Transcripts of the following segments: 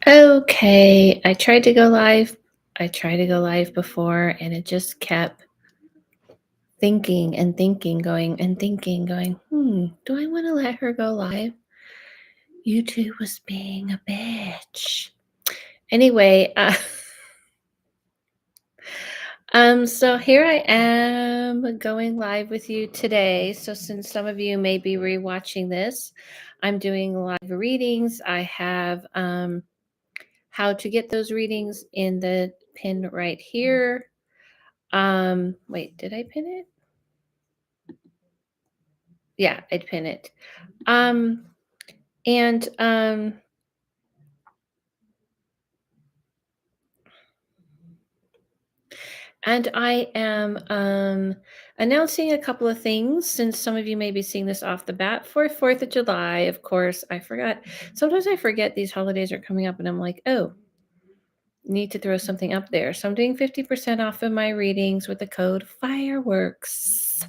Okay, I tried to go live. I tried to go live before and it just kept thinking and thinking, going and thinking, going, do I want to let her go live? YouTube was being a bitch. Anyway, so here I am going live with you today. So since some of you may be rewatching this, I'm doing live readings. I have how to get those readings in the pin right here. Wait, did I pin it? Yeah, I'd pin it. And I am announcing a couple of things since some of you may be seeing this off the bat for 4th of July. Of course, I forgot. Sometimes I forget these holidays are coming up and I'm like, oh, need to throw something up there. So I'm doing 50% off of my readings with the code fireworks.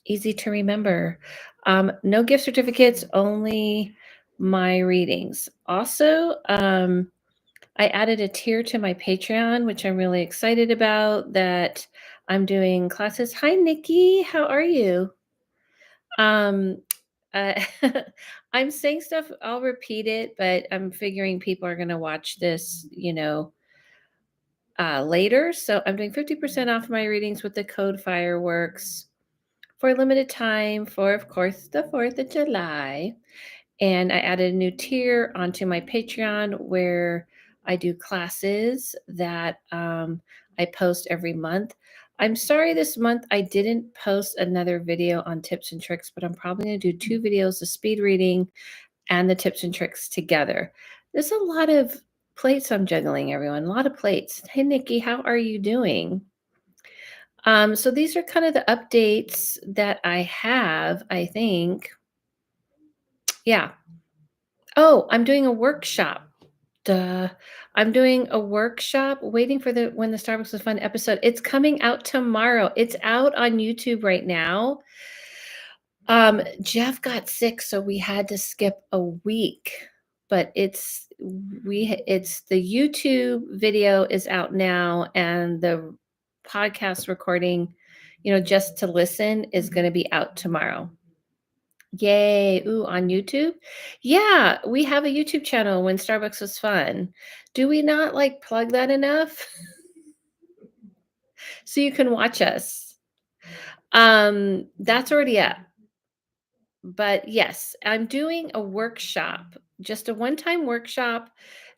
Easy to remember. No gift certificates, only my readings. Also, I added a tier to my Patreon, which I'm really excited about, that I'm doing classes. Hi, Nikki. How are you? Um, uh, I'm saying stuff, I'll repeat it, but I'm figuring people are going to watch this, later. So I'm doing 50% off my readings with the code fireworks for a limited time for, of course, the 4th of July. And I added a new tier onto my Patreon where I do classes that I post every month. I'm sorry this month I didn't post another video on tips and tricks, but I'm probably going to do 2 videos, the speed reading and the tips and tricks together. There's a lot of plates I'm juggling, everyone. A lot of plates. Hey, Nikki, how are you doing? So these are kind of the updates that I have, I think. Yeah. Oh, I'm doing a workshop. Duh. I'm doing a workshop waiting for the When the Starbucks was Fun episode. It's coming out tomorrow. It's out on YouTube right now. Jeff got sick, so we had to skip a week. But it's the YouTube video is out now and the podcast recording, just to listen is going to be out tomorrow. Yay. Ooh, on YouTube? Yeah, we have a YouTube channel, When Starbucks Was Fun. Do we not plug that enough? So you can watch us. That's already up. But yes, I'm doing a workshop, just a one-time workshop,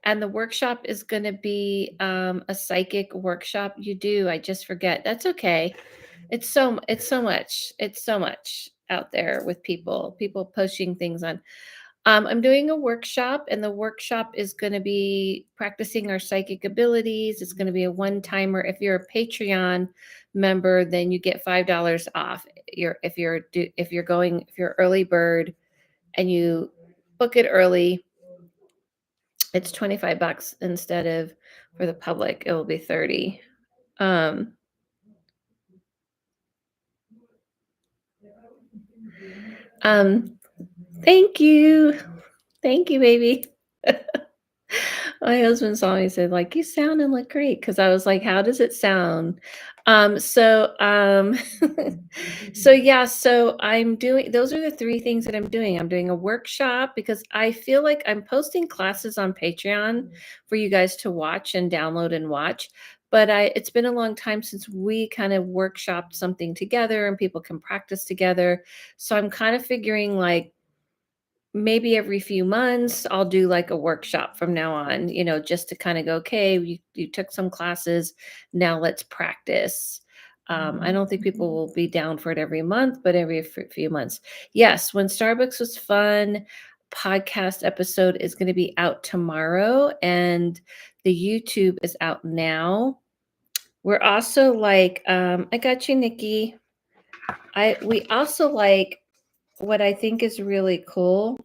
and the workshop is going to be a psychic workshop. I just forget. That's okay. It's so much out there with people posting things on. I'm doing a workshop, and the workshop is going to be practicing our psychic abilities. It's going to be a one-timer. If you're a Patreon member, then you get $5 off. If you're early bird and you book it early, it's $25 instead of, for the public, it will be 30. Thank you. Thank you, baby. My husband saw me and said, you sound and look great. Because I was like, how does it sound? So so yeah, so I'm doing, those are the 3 things that I'm doing. I'm doing a workshop because I feel like I'm posting classes on Patreon for you guys to watch and download and watch. But it's been a long time since we kind of workshopped something together and people can practice together. So I'm kind of figuring maybe every few months I'll do a workshop from now on, just to kind of go, okay, you took some classes, now let's practice. I don't think people will be down for it every month, but every few months. Yes, When Starbucks Was Fun podcast episode is going to be out tomorrow, and the YouTube is out now. We're also I got you, Nikki. We also what I think is really cool.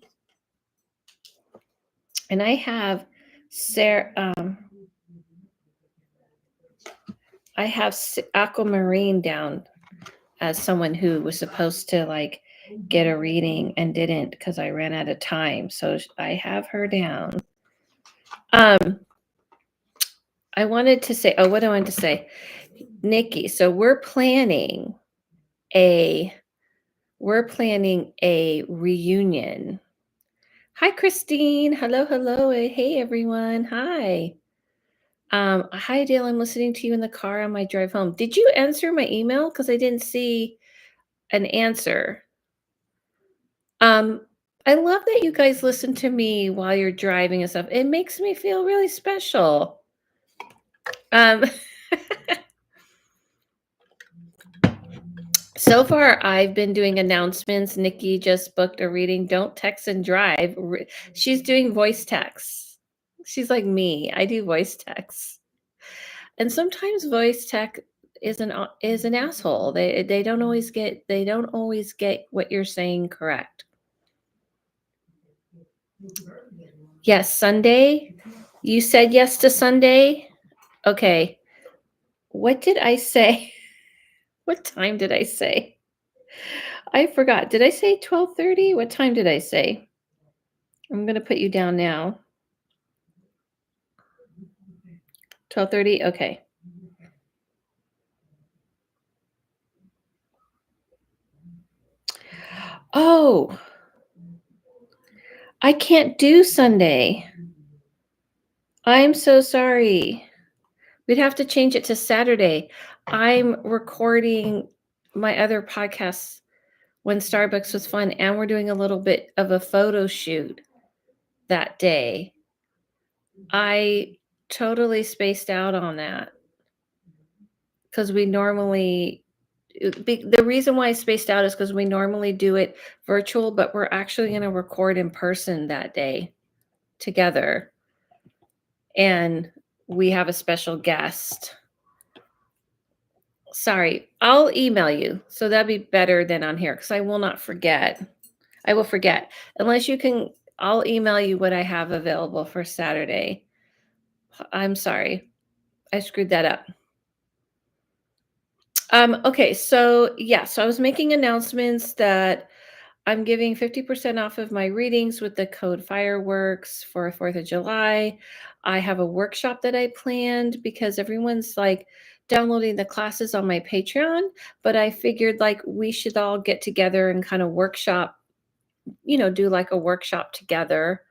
And I have Sarah, I have Aquamarine down as someone who was supposed to get a reading and didn't because I ran out of time. So I have her down. I wanted to say, what do I want to say? Nikki, so we're planning a reunion. Hi, Christine. Hello. Hey, everyone. Hi. Hi, Dale. I'm listening to you in the car on my drive home. Did you answer my email? Because I didn't see an answer. I love that you guys listen to me while you're driving and stuff. It makes me feel really special. So far, I've been doing announcements. Nikki just booked a reading. Don't text and drive. She's doing voice texts. She's like me. I do voice texts, and sometimes voice tech is an asshole. They don't always get what you're saying correct. Yes, Sunday. You said yes to Sunday. Okay. What did I say? What time did I say? I forgot. Did I say 12:30? What time did I say? I'm going to put you down now. 12:30? Okay. Oh, I can't do Sunday. I'm so sorry. We'd have to change it to Saturday. I'm recording my other podcasts when Starbucks was fun, and we're doing a little bit of a photo shoot that day. I totally spaced out on that because we normally the reason why I spaced out is because we normally do it virtual, but we're actually going to record in person that day together. And we have a special guest. Sorry, I'll email you. So that'd be better than on here because I will not forget. I will forget. Unless you can, I'll email you what I have available for Saturday. I'm sorry. I screwed that up. Okay, so I was making announcements that I'm giving 50% off of my readings with the code Fireworks for 4th of July. I have a workshop that I planned because everyone's like downloading the classes on my Patreon, but I figured like we should all get together and kind of workshop, do like a workshop together.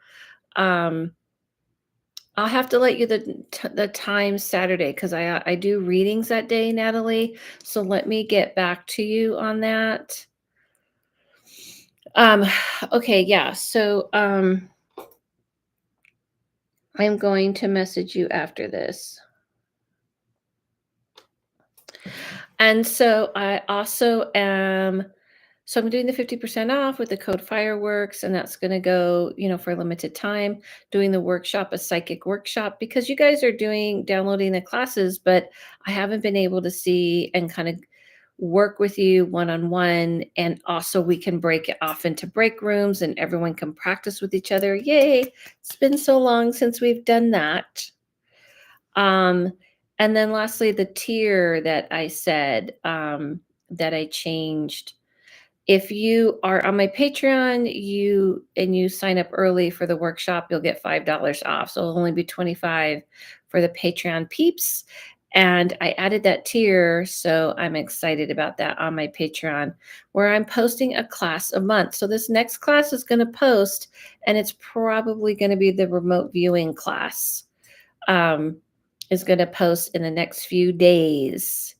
I'll have to let you the time Saturday because I do readings that day, Natalie. So let me get back to you on that. Okay, yeah. So I'm going to message you after this. And so I also am I'm doing the 50% off with the code Fireworks, and that's going to go, for a limited time, doing the workshop, a psychic workshop, because you guys are downloading the classes, but I haven't been able to see and kind of work with you one-on-one. And also we can break it off into break rooms and everyone can practice with each other. Yay. It's been so long since we've done that. And then lastly, the tier that I said, that I changed. If you are on my Patreon, you sign up early for the workshop, you'll get $5 off. So it'll only be $25 for the Patreon peeps. And I added that tier, so I'm excited about that on my Patreon, where I'm posting a class a month. So this next class is going to post, and it's probably going to be the remote viewing class. Is going to post in the next few days.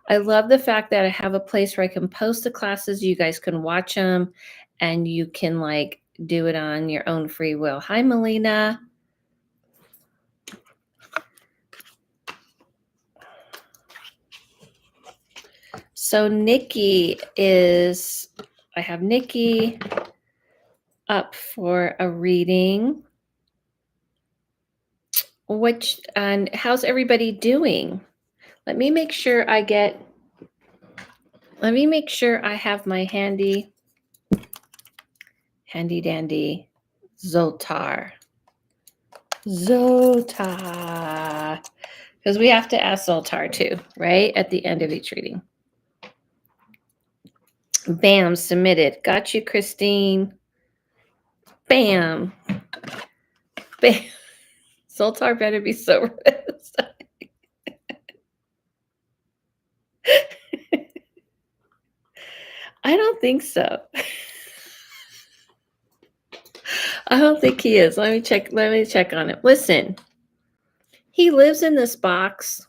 I love the fact that I have a place where I can post the classes. You guys can watch them and you can like do it on your own free will. Hi, Melina. So I have Nikki up for a reading. And how's everybody doing? Let me make sure I have my handy dandy Zoltar. Because we have to ask Zoltar too, right? At the end of each reading. Bam, submitted. Got you, Christine. Bam. Bam. Zoltar better be sober. I don't think so. I don't think he is. Let me check. Let me check on it. Listen, he lives in this box.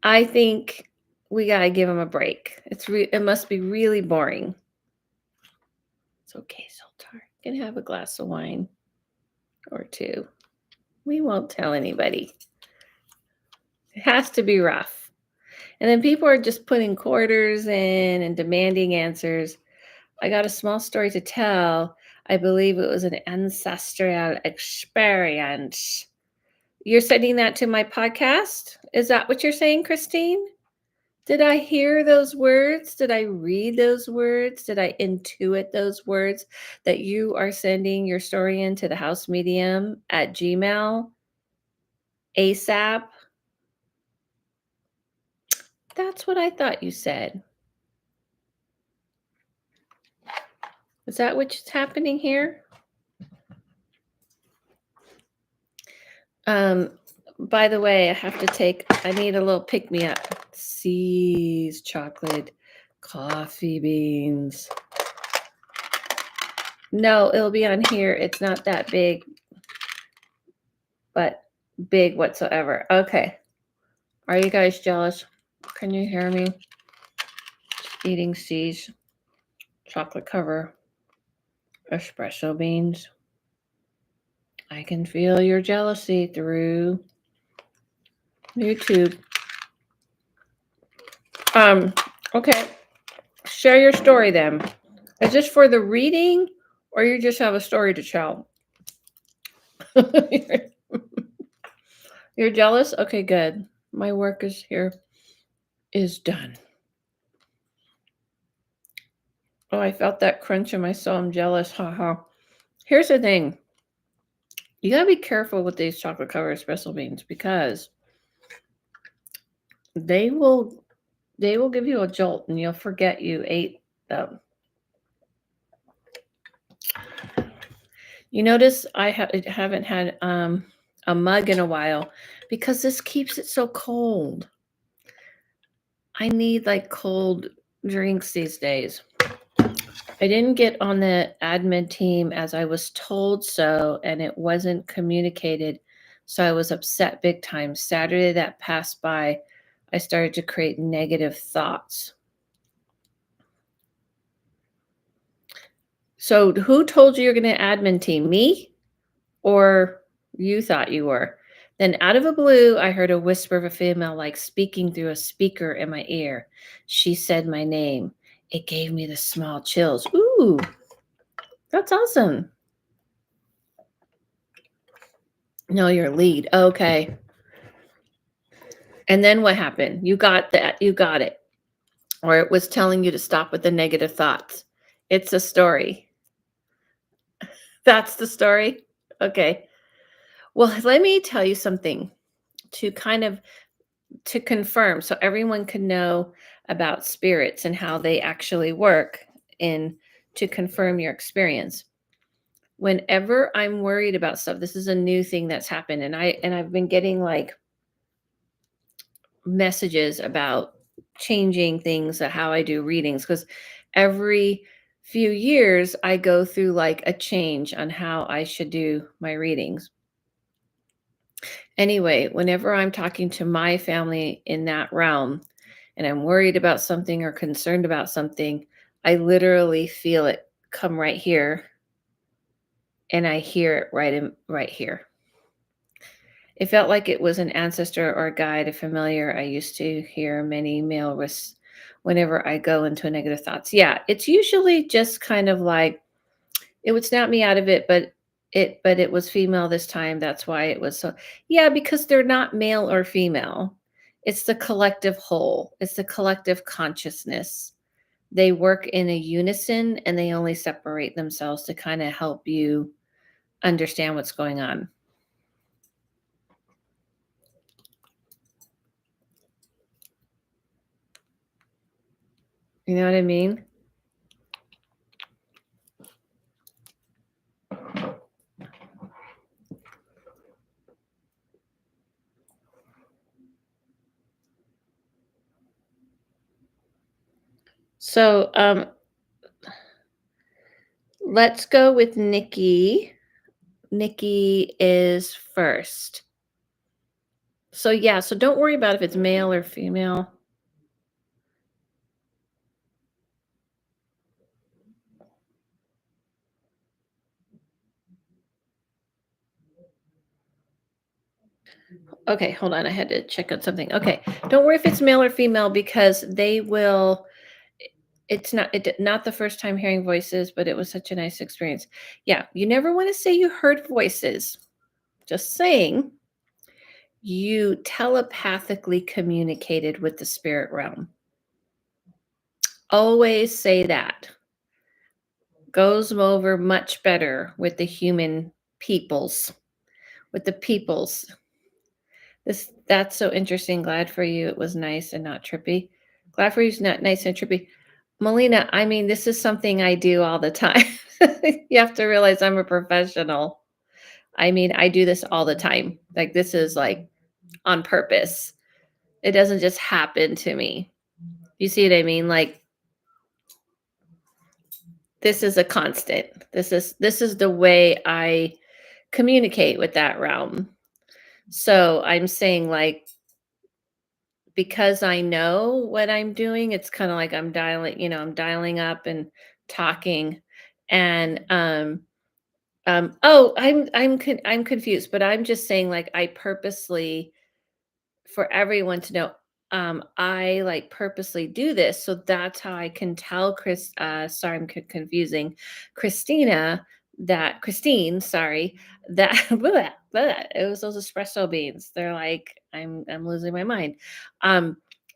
I think we gotta give him a break. It must be really boring. It's okay, Zoltar. You can have a glass of wine or two. We won't tell anybody. It has to be rough. And then people are just putting quarters in and demanding answers. I got a small story to tell. I believe it was an ancestral experience. You're sending that to my podcast? Is that what you're saying, Christine? Did I hear those words? Did I read those words? Did I intuit those words that you are sending your story into the house medium at Gmail ASAP? That's what I thought you said. Is that what's happening here? By the way, I need a little pick me up. Seeds, chocolate, coffee beans. No, it'll be on here. It's not that big, but big whatsoever. Okay. Are you guys jealous? Can you hear me? Eating seeds, chocolate cover, espresso beans. I can feel your jealousy through YouTube. Okay. Share your story then. Is this for the reading or you just have a story to tell? You're jealous? Okay, good. My work is done. Oh, I felt that crunch in my soul. I'm jealous. Haha. Here's the thing. You gotta be careful with these chocolate covered espresso beans because they will give you a jolt and you'll forget you ate them. You notice I haven't had a mug in a while because this keeps it so cold. I need like cold drinks these days. I didn't get on the admin team as I was told so, and it wasn't communicated. So I was upset big time. Saturday that passed by, I started to create negative thoughts. So who told you you're going to admin team? Me? Or you thought you were? Then out of the blue, I heard a whisper of a female like speaking through a speaker in my ear. She said my name. It gave me the small chills. Ooh, that's awesome. No, your lead. Okay. And then what happened? You got that. You got it. Or it was telling you to stop with the negative thoughts. It's a story. That's the story. Okay. Well, let me tell you something to kind of to confirm so everyone can know about spirits and how they actually work in to confirm your experience. Whenever I'm worried about stuff, this is a new thing that's happened and I've been getting like messages about changing things how I do readings because every few years I go through like a change on how I should do my readings. Anyway, whenever I'm talking to my family in that realm and I'm worried about something or concerned about something, I literally feel it come right here and I hear it right here. It felt like it was an ancestor or a guide, a familiar. I used to hear many male risks whenever I go into negative thoughts. Yeah, it's usually just kind of like it would snap me out of it, but it was female this time. That's why it was so. Yeah, because they're not male or female. It's the collective whole. It's the collective consciousness. They work in a unison and they only separate themselves to kind of help you understand what's going on. You know what I mean? So, let's go with Nikki. Nikki is first. So, yeah, so don't worry about if it's male or female. Okay, hold on. I had to check on something. Okay. Don't worry if it's male or female because they will it's not the first time hearing voices, but it was such a nice experience. Yeah, you never want to say you heard voices. Just saying you telepathically communicated with the spirit realm. Always say that. Goes over much better with the human peoples, with the peoples. That's so interesting. Glad for you. It was nice and not trippy. Glad for you. It's not nice and trippy. Melina, I mean, this is something I do all the time. You have to realize I'm a professional. I mean, I do this all the time. Like this is like on purpose. It doesn't just happen to me. You see what I mean? Like this is a constant. This is the way I communicate with that realm. So I'm saying like because I know what I'm doing, it's kind of like I'm dialing up and talking and oh, I'm confused, but I'm just saying like I purposely for everyone to know I like purposely do this so that's how I can tell sorry I'm confusing Christina that Christine sorry that blah, blah, it was those espresso beans they're like I'm losing my mind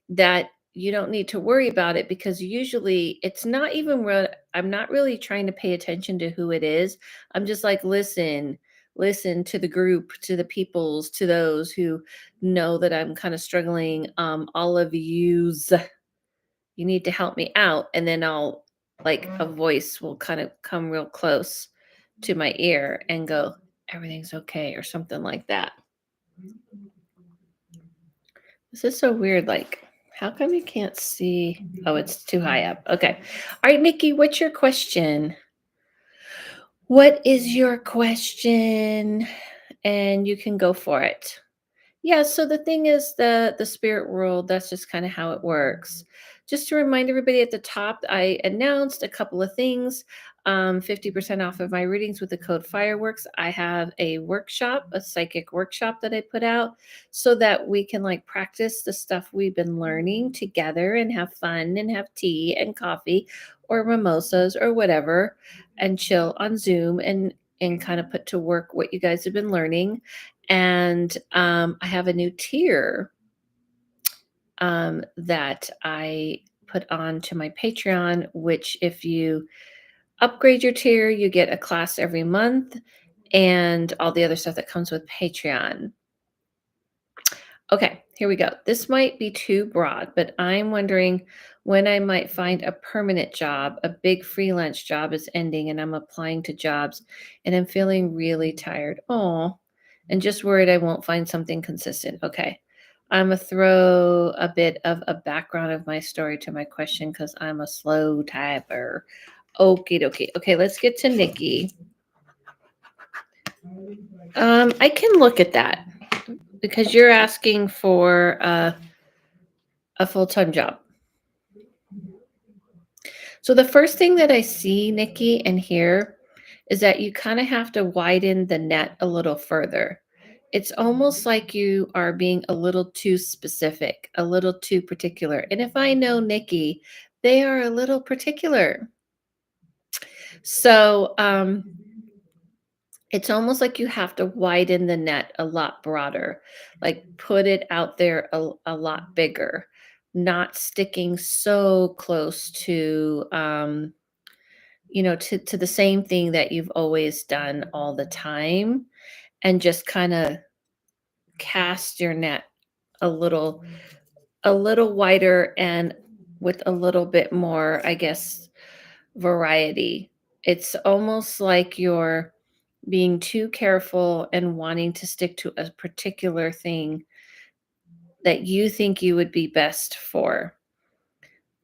that you don't need to worry about it because usually it's not even real I'm not really trying to pay attention to who it is I'm just like listen to the group to the peoples to those who know that I'm kind of struggling. All of yous, you need to help me out. And then I'll like a voice will kind of come real close to my ear and go, everything's okay, or something like that. This is so weird. Like, how come you can't see? Oh, it's too high up. Okay. All right, Nikki, what's your question? What is your question? And you can go for it. Yeah, so the thing is the spirit world, that's just kind of how it works. Just to remind everybody at the top, I announced a couple of things. 50% off of my readings with the code fireworks. I have a workshop, a psychic workshop that I put out so that we can like practice the stuff we've been learning together and have fun and have tea and coffee or mimosas or whatever and chill on Zoom and kind of put to work what you guys have been learning and I have a new tier that I put on to my Patreon, which if you upgrade your tier, you get a class every month and all the other stuff that comes with Patreon. Okay, here we go. This might be too broad, but I'm wondering when I might find a permanent job. A big freelance job is ending and I'm applying to jobs and I'm feeling really tired. Oh, and just worried I won't find something consistent. Okay. I'm going to throw a bit of a background of my story to my question because I'm a slow typer. Okie dokie. Okay, let's get to Nikki. I can look at that because you're asking for a full-time job. So the first thing that I see, Nikki, and hear is that you kind of have to widen the net a little further. It's almost like you are being a little too specific, a little too particular. And if I know Nikki, they are a little particular. So it's almost like you have to widen the net a lot broader, like put it out there a lot bigger, not sticking so close to to the same thing that you've always done all the time and just kind of cast your net a little wider and with a little bit more, I guess, variety. It's almost like you're being too careful and wanting to stick to a particular thing that you think you would be best for.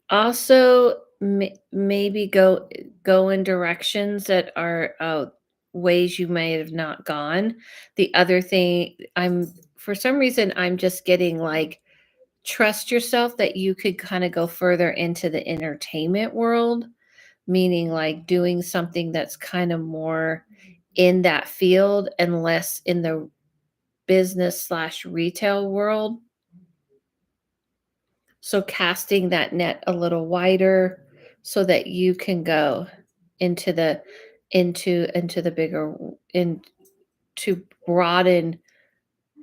Also, maybe go in directions that are ways you may have not gone. The other thing, I'm for some reason I'm just getting like trust yourself that you could kind of go further into the entertainment world, meaning like doing something that's kind of more in that field and less in the business slash retail world. So casting that net a little wider so that you can go into the into the bigger in to broaden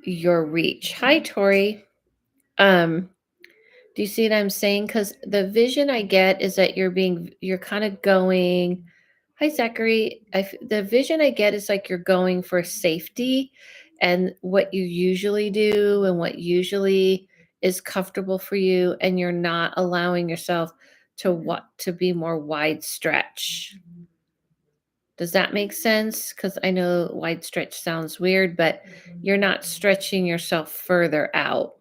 your reach. Hi Tori. Um do you see what I'm saying? Because the vision I get is that you're kind of going. Hi Zachary. The vision I get is like you're going for safety and what you usually do and what usually is comfortable for you, and you're not allowing yourself to be more wide stretch. Does that make sense? Because I know wide stretch sounds weird, but you're not stretching yourself further out.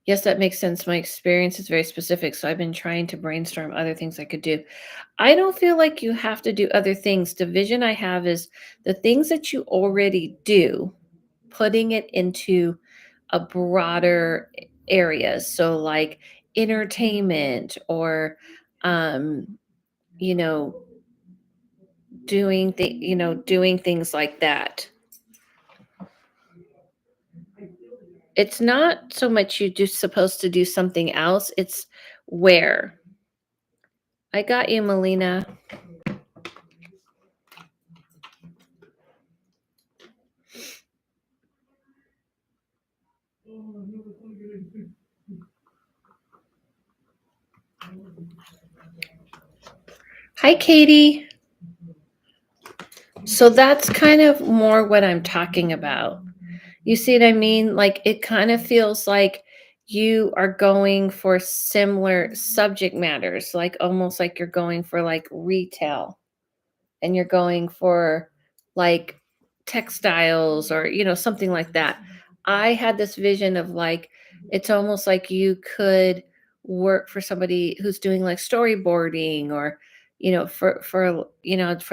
Yes, that makes sense. My experience is very specific, so I've been trying to brainstorm other things I could do. I don't feel like you have to do other things. The vision I have is the things that you already do, putting it into a broader area. So like entertainment or um, you know, doing things like that. It's not so much you just supposed to do something else, it's where. I got you, Melina. Hi, Katie. So that's kind of more what I'm talking about. You see what I mean? Like it kind of feels like you are going for similar subject matters, like almost like you're going for like retail and you're going for like textiles or something like that. I had this vision of like it's almost like you could work for somebody who's doing like storyboarding or for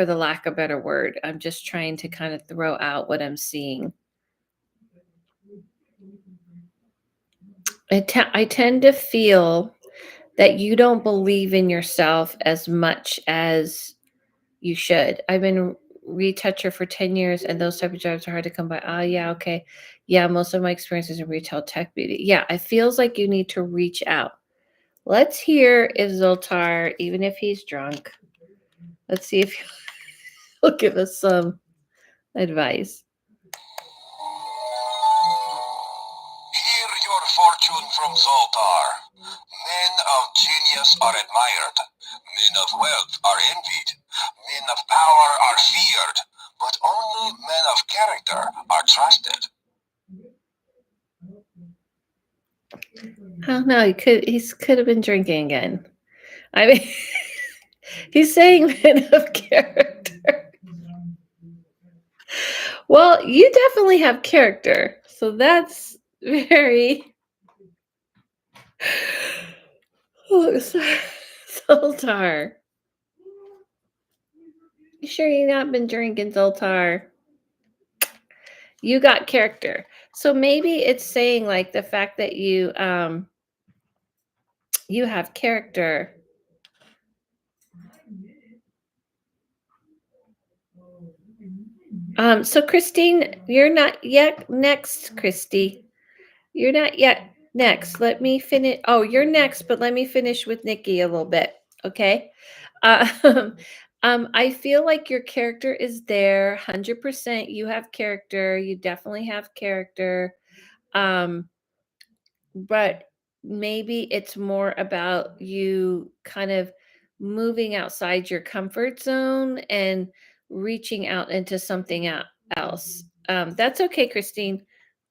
the lack of a better word. I'm just trying to kind of throw out what I'm seeing. I tend to feel that you don't believe in yourself as much as you should. I've been retoucher for 10 years and those type of jobs are hard to come by. Oh yeah, okay. Yeah, most of my experiences in retail tech beauty. Yeah, it feels like you need to reach out. Let's hear if Zoltar, even if he's drunk, let's see if he'll give us some advice. Hear your fortune from Zoltar. Men of genius are admired. Men of wealth are envied. Men of power are feared. But only men of character are trusted. I don't know. He could have been drinking again. I mean, he's saying men of character. Well, you definitely have character, so that's very. Oh, Zoltar. You sure you not been drinking, Zoltar? You got character. So maybe it's saying like the fact that you have character. So Christine, you're not yet next, Christy. You're not yet next. Let me finish. Oh, you're next, but let me finish with Nikki a little bit. Okay. Um, I feel like your character is there, 100%. You have character. You definitely have character. Um, but maybe it's more about you kind of moving outside your comfort zone and reaching out into something else. That's okay, Christine.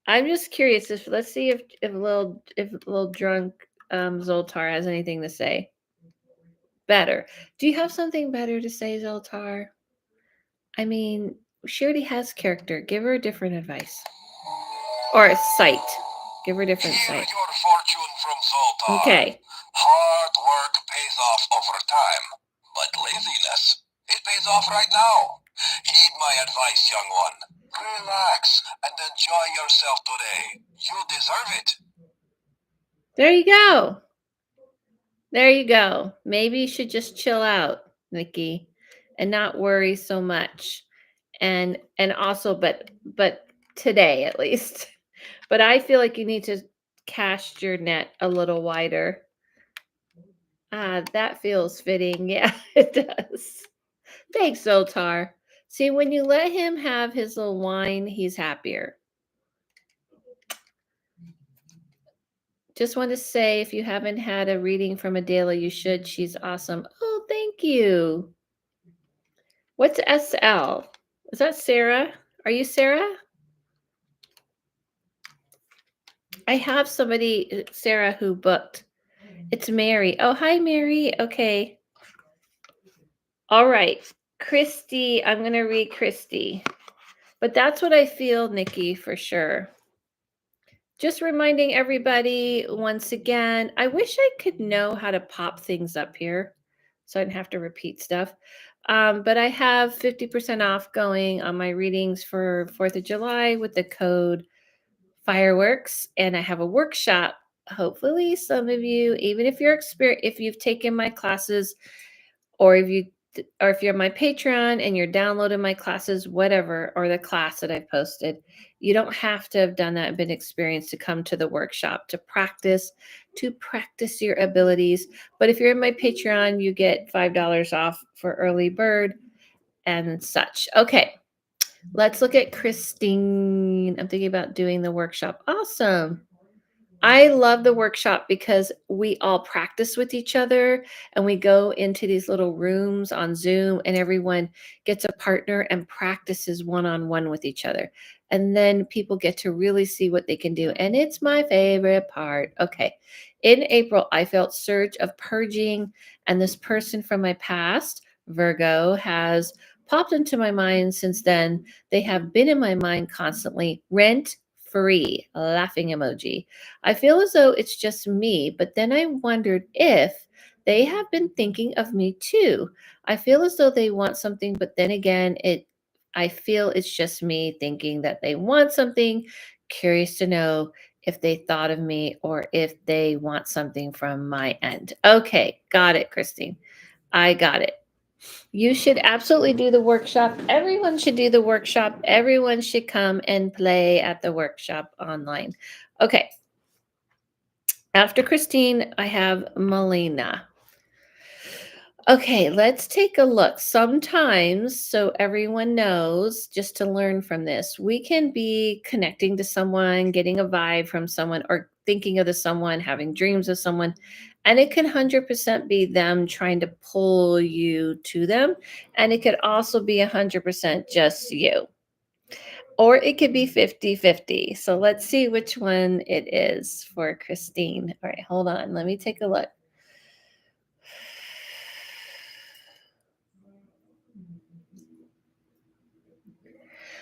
I'm just curious if let's see if a little drunk Zoltar has anything to say. Better. Do you have something better to say, Zoltar? I mean, she already has character. Give her a different advice. Or a sight. Give her a different Hear sight. your fortune from Zoltar. Okay. Hard work pays off over time, but laziness, it pays off right now. Heed my advice, young one. Relax and enjoy yourself today. You deserve it. There you go. There you go. Maybe you should just chill out, Nikki, and not worry so much. And also, but today at least. But I feel like you need to cast your net a little wider. That feels fitting. Yeah, it does. Thanks, Zoltar. See, when you let him have his little wine, he's happier. Just want to say, if you haven't had a reading from Adela, you should. She's awesome. Oh, thank you. What's SL? Is that Sarah? Are you Sarah? I have somebody, Sarah, who booked. It's Mary. Oh, hi, Mary. Okay. All right. Christy, I'm going to read Christy. But that's what I feel, Nikki, for sure. Just reminding everybody once again, I wish I could know how to pop things up here so I don't have to repeat stuff. But I have 50% off going on my readings for 4th of July with the code fireworks. And I have a workshop. Hopefully some of you, even if if you've taken my classes, or if you're my Patreon and you're downloading my classes, whatever, or the class that I've posted, you don't have to have done that and been experienced to come to the workshop to practice your abilities. But if you're in my Patreon, you get $5 off for early bird and such. Okay, let's look at Christine. I'm thinking about doing the workshop. Awesome. I love the workshop because we all practice with each other and we go into these little rooms on Zoom and everyone gets a partner and practices one-on-one with each other. And then people get to really see what they can do. And it's my favorite part. Okay. In April, I felt surge of purging, and this person from my past, Virgo, has popped into my mind since then. They have been in my mind constantly, rent free, laughing emoji. I feel as though it's just me, but then I wondered if they have been thinking of me too. I feel as though they want something, but then again, I feel it's just me thinking that they want something. Curious to know if they thought of me or if they want something from my end. Okay, got it, Christine. I got it. You should absolutely do the workshop. Everyone should do the workshop. Everyone should come and play at the workshop online. Okay. After Christine, I have Melina. Okay, let's take a look. Sometimes, so everyone knows, just to learn from this, we can be connecting to someone, getting a vibe from someone, or thinking of the someone, having dreams of someone, and it can 100% be them trying to pull you to them. And it could also be 100% just you. Or it could be 50-50. So let's see which one it is for Christine. All right, hold on. Let me take a look.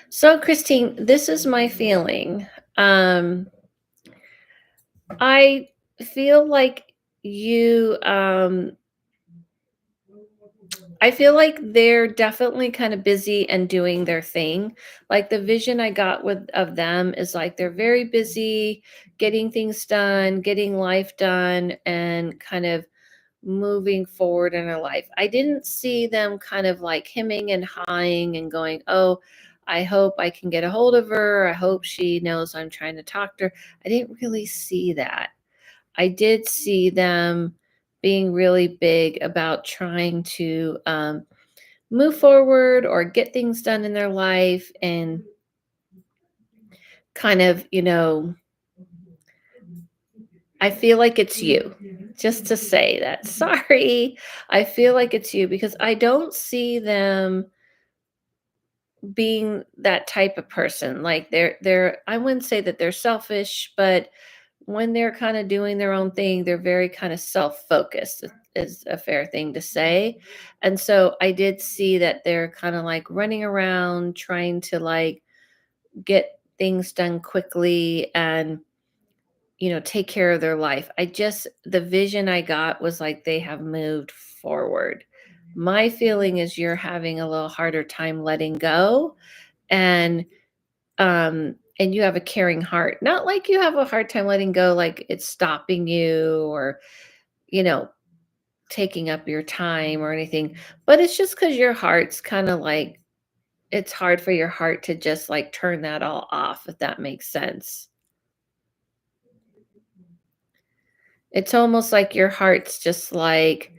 So, Christine, this is my feeling. I feel like you, I feel like they're definitely kind of busy and doing their thing. Like the vision I got of them is like they're very busy getting things done, getting life done, and kind of moving forward in her life. I didn't see them kind of like hemming and hawing and going, oh, I hope I can get a hold of her. I hope she knows I'm trying to talk to her. I didn't really see that. I did see them being really big about trying to move forward or get things done in their life and kind of, I feel like it's you. Just to say that. Sorry. I feel like it's you because I don't see them being that type of person. Like they're I wouldn't say that they're selfish, but when they're kind of doing their own thing, they're very kind of self-focused is a fair thing to say. And so I did see that they're kind of like running around trying to like get things done quickly and take care of their life. The vision I got was like they have moved forward. My feeling is you're having a little harder time letting go, and and you have a caring heart. Not like you have a hard time letting go like it's stopping you or, you know, taking up your time or anything, but it's just cuz your heart's kind of like it's hard for your heart to just like turn that all off, if that makes sense. It's almost like your heart's just like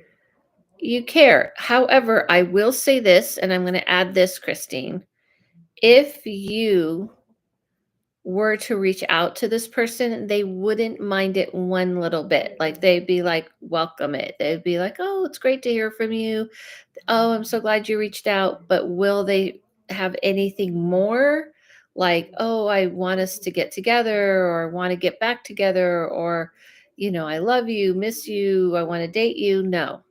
you care. However, I will say this, and I'm going to add this, Christine. If you were to reach out to this person, they wouldn't mind it one little bit. Like they'd be like, welcome it. They'd be like, oh, it's great to hear from you. Oh, I'm so glad you reached out. But will they have anything more? Like, oh, I want us to get together or want to get back together or, I love you, miss you, I want to date you. No,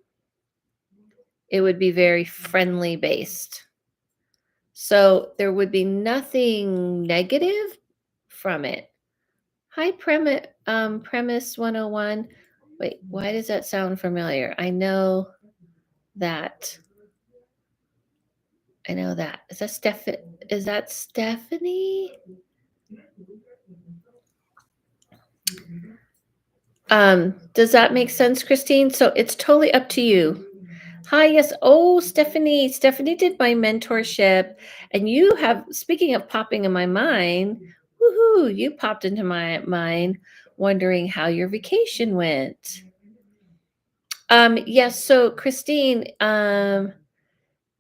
it would be very friendly based. So there would be nothing negative from it. Hi, Premise 101. Wait, why does that sound familiar? That. I know that. Is that Stephanie? Does that make sense, Christine? So it's totally up to you. Hi, yes. Oh, Stephanie. Stephanie did my mentorship. And you have, speaking of popping in my mind, woohoo, you popped into my mind wondering how your vacation went. Yes, so Christine,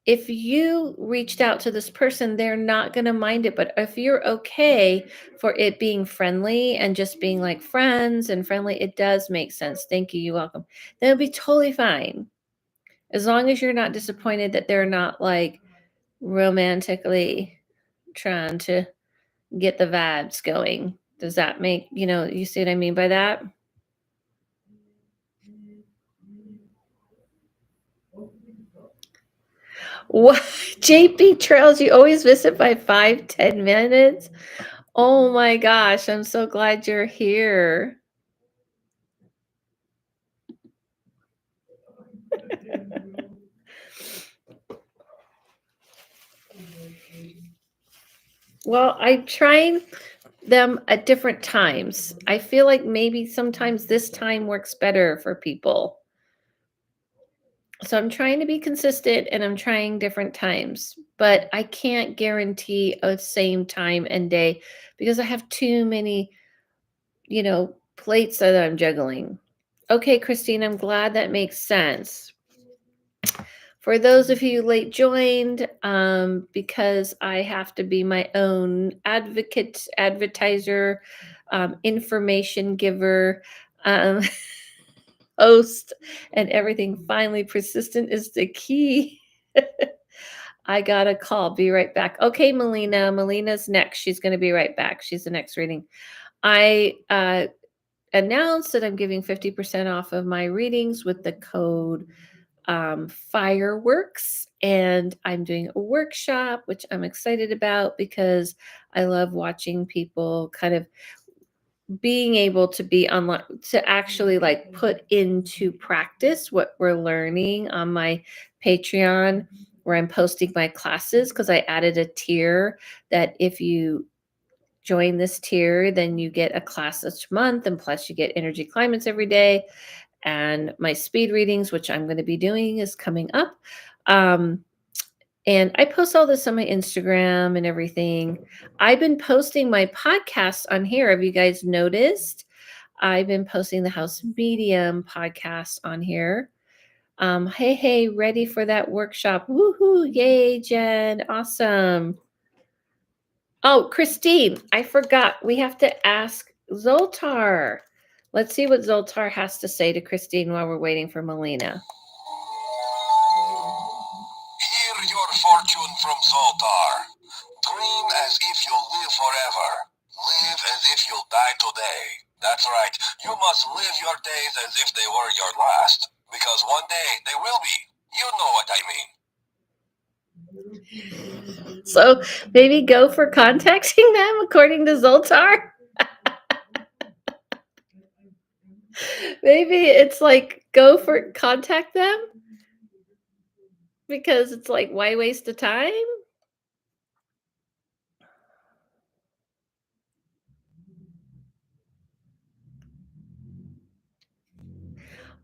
if you reached out to this person, they're not going to mind it. But if you're okay for it being friendly and just being like friends and friendly, it does make sense. Thank you. You're welcome. Then it'll be totally fine. As long as you're not disappointed that they're not like romantically trying to get the vibes going. Does that make, you see what I mean by that? What? JP Trails, you always visit by 5-10 minutes? Oh my gosh, I'm so glad you're here. Well, I'm trying them at different times. I feel like maybe sometimes this time works better for people. So I'm trying to be consistent and I'm trying different times, but I can't guarantee a same time and day because I have too many, plates that I'm juggling. Okay, Christine, I'm glad that makes sense. For those of you late joined, because I have to be my own advocate, advertiser, information giver, um, host, and everything, finally, persistent is the key. I got a call. Be right back. Okay, Melina. Melina's next. She's going to be right back. She's the next reading. I announced that I'm giving 50% off of my readings with the code fireworks, and I'm doing a workshop which I'm excited about because I love watching people kind of being able to be online to actually like put into practice what we're learning on my Patreon, where I'm posting my classes, because I added a tier that if you join this tier, then you get a class each month, and plus you get energy climates every day, and my speed readings, which I'm going to be doing, is coming up. And I post all this on my Instagram and everything. I've been posting my podcast on here. Have you guys noticed? I've been posting the House Medium podcast on here. Hey, ready for that workshop? Woohoo! Yay, Jen. Awesome. Oh, Christine, I forgot. We have to ask Zoltar. Let's see what Zoltar has to say to Christine while we're waiting for Melina. Hear your fortune from Zoltar. Dream as if you'll live forever. Live as if you'll die today. That's right. You must live your days as if they were your last, because one day they will be. You know what I mean. So maybe go for contacting them, according to Zoltar. Maybe it's like go for contact them because it's like why waste the time?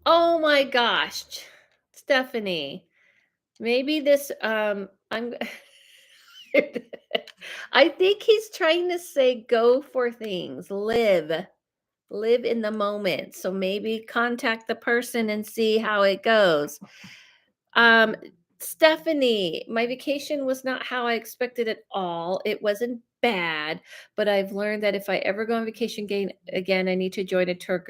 Oh my gosh, Stephanie. Maybe this I'm I think he's trying to say go for things, live in the moment. So maybe contact the person and see how it goes. Um, Stephanie, my vacation was not how I expected at all. It wasn't bad, but I've learned that if I ever go on vacation again, I need to join a tour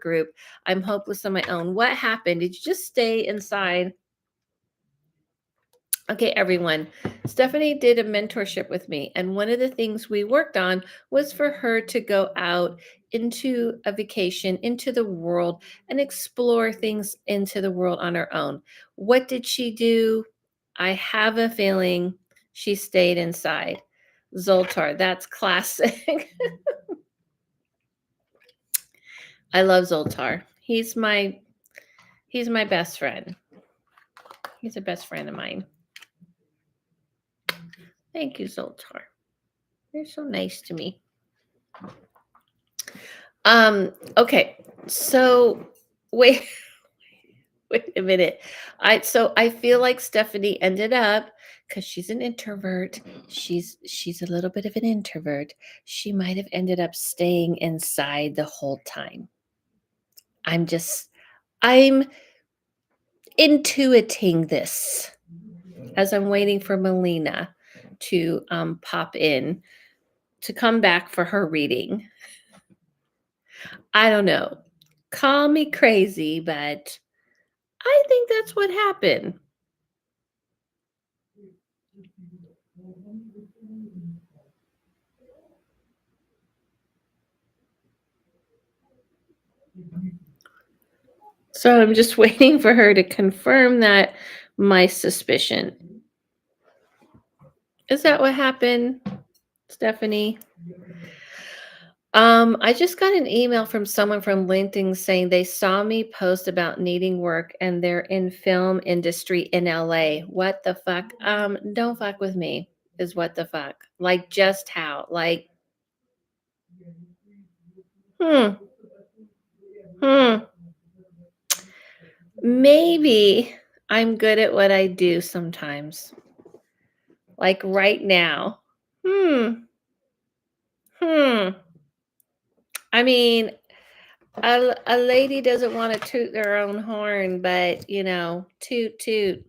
group. I'm hopeless on my own. What happened? Did you just stay inside? Okay, everyone. Stephanie did a mentorship with me, and one of the things we worked on was for her to go out into a vacation, into the world, and explore things into the world on her own. What did she do? I have a feeling she stayed inside. Zoltar, that's classic. I love Zoltar. He's my best friend. He's a best friend of mine. Thank you, Zoltar. You're so nice to me. Okay. So wait, wait a minute. I feel like Stephanie ended up because she's an introvert. She's a little bit of an introvert. She might have ended up staying inside the whole time. I'm intuiting this as I'm waiting for Melina to pop in to come back for her reading. I don't know. Call me crazy, but I think that's what happened. So I'm just waiting for her to confirm that my suspicion. Is that what happened, Stephanie? I just got an email from someone from LinkedIn saying they saw me post about needing work and they're in film industry in LA. What the fuck? Don't fuck with me is what the fuck. Like just how? Like hmm. Hmm. Maybe I'm good at what I do sometimes. Like right now. Hmm. Hmm. I mean, a lady doesn't want to toot their own horn, but toot toot. Maybe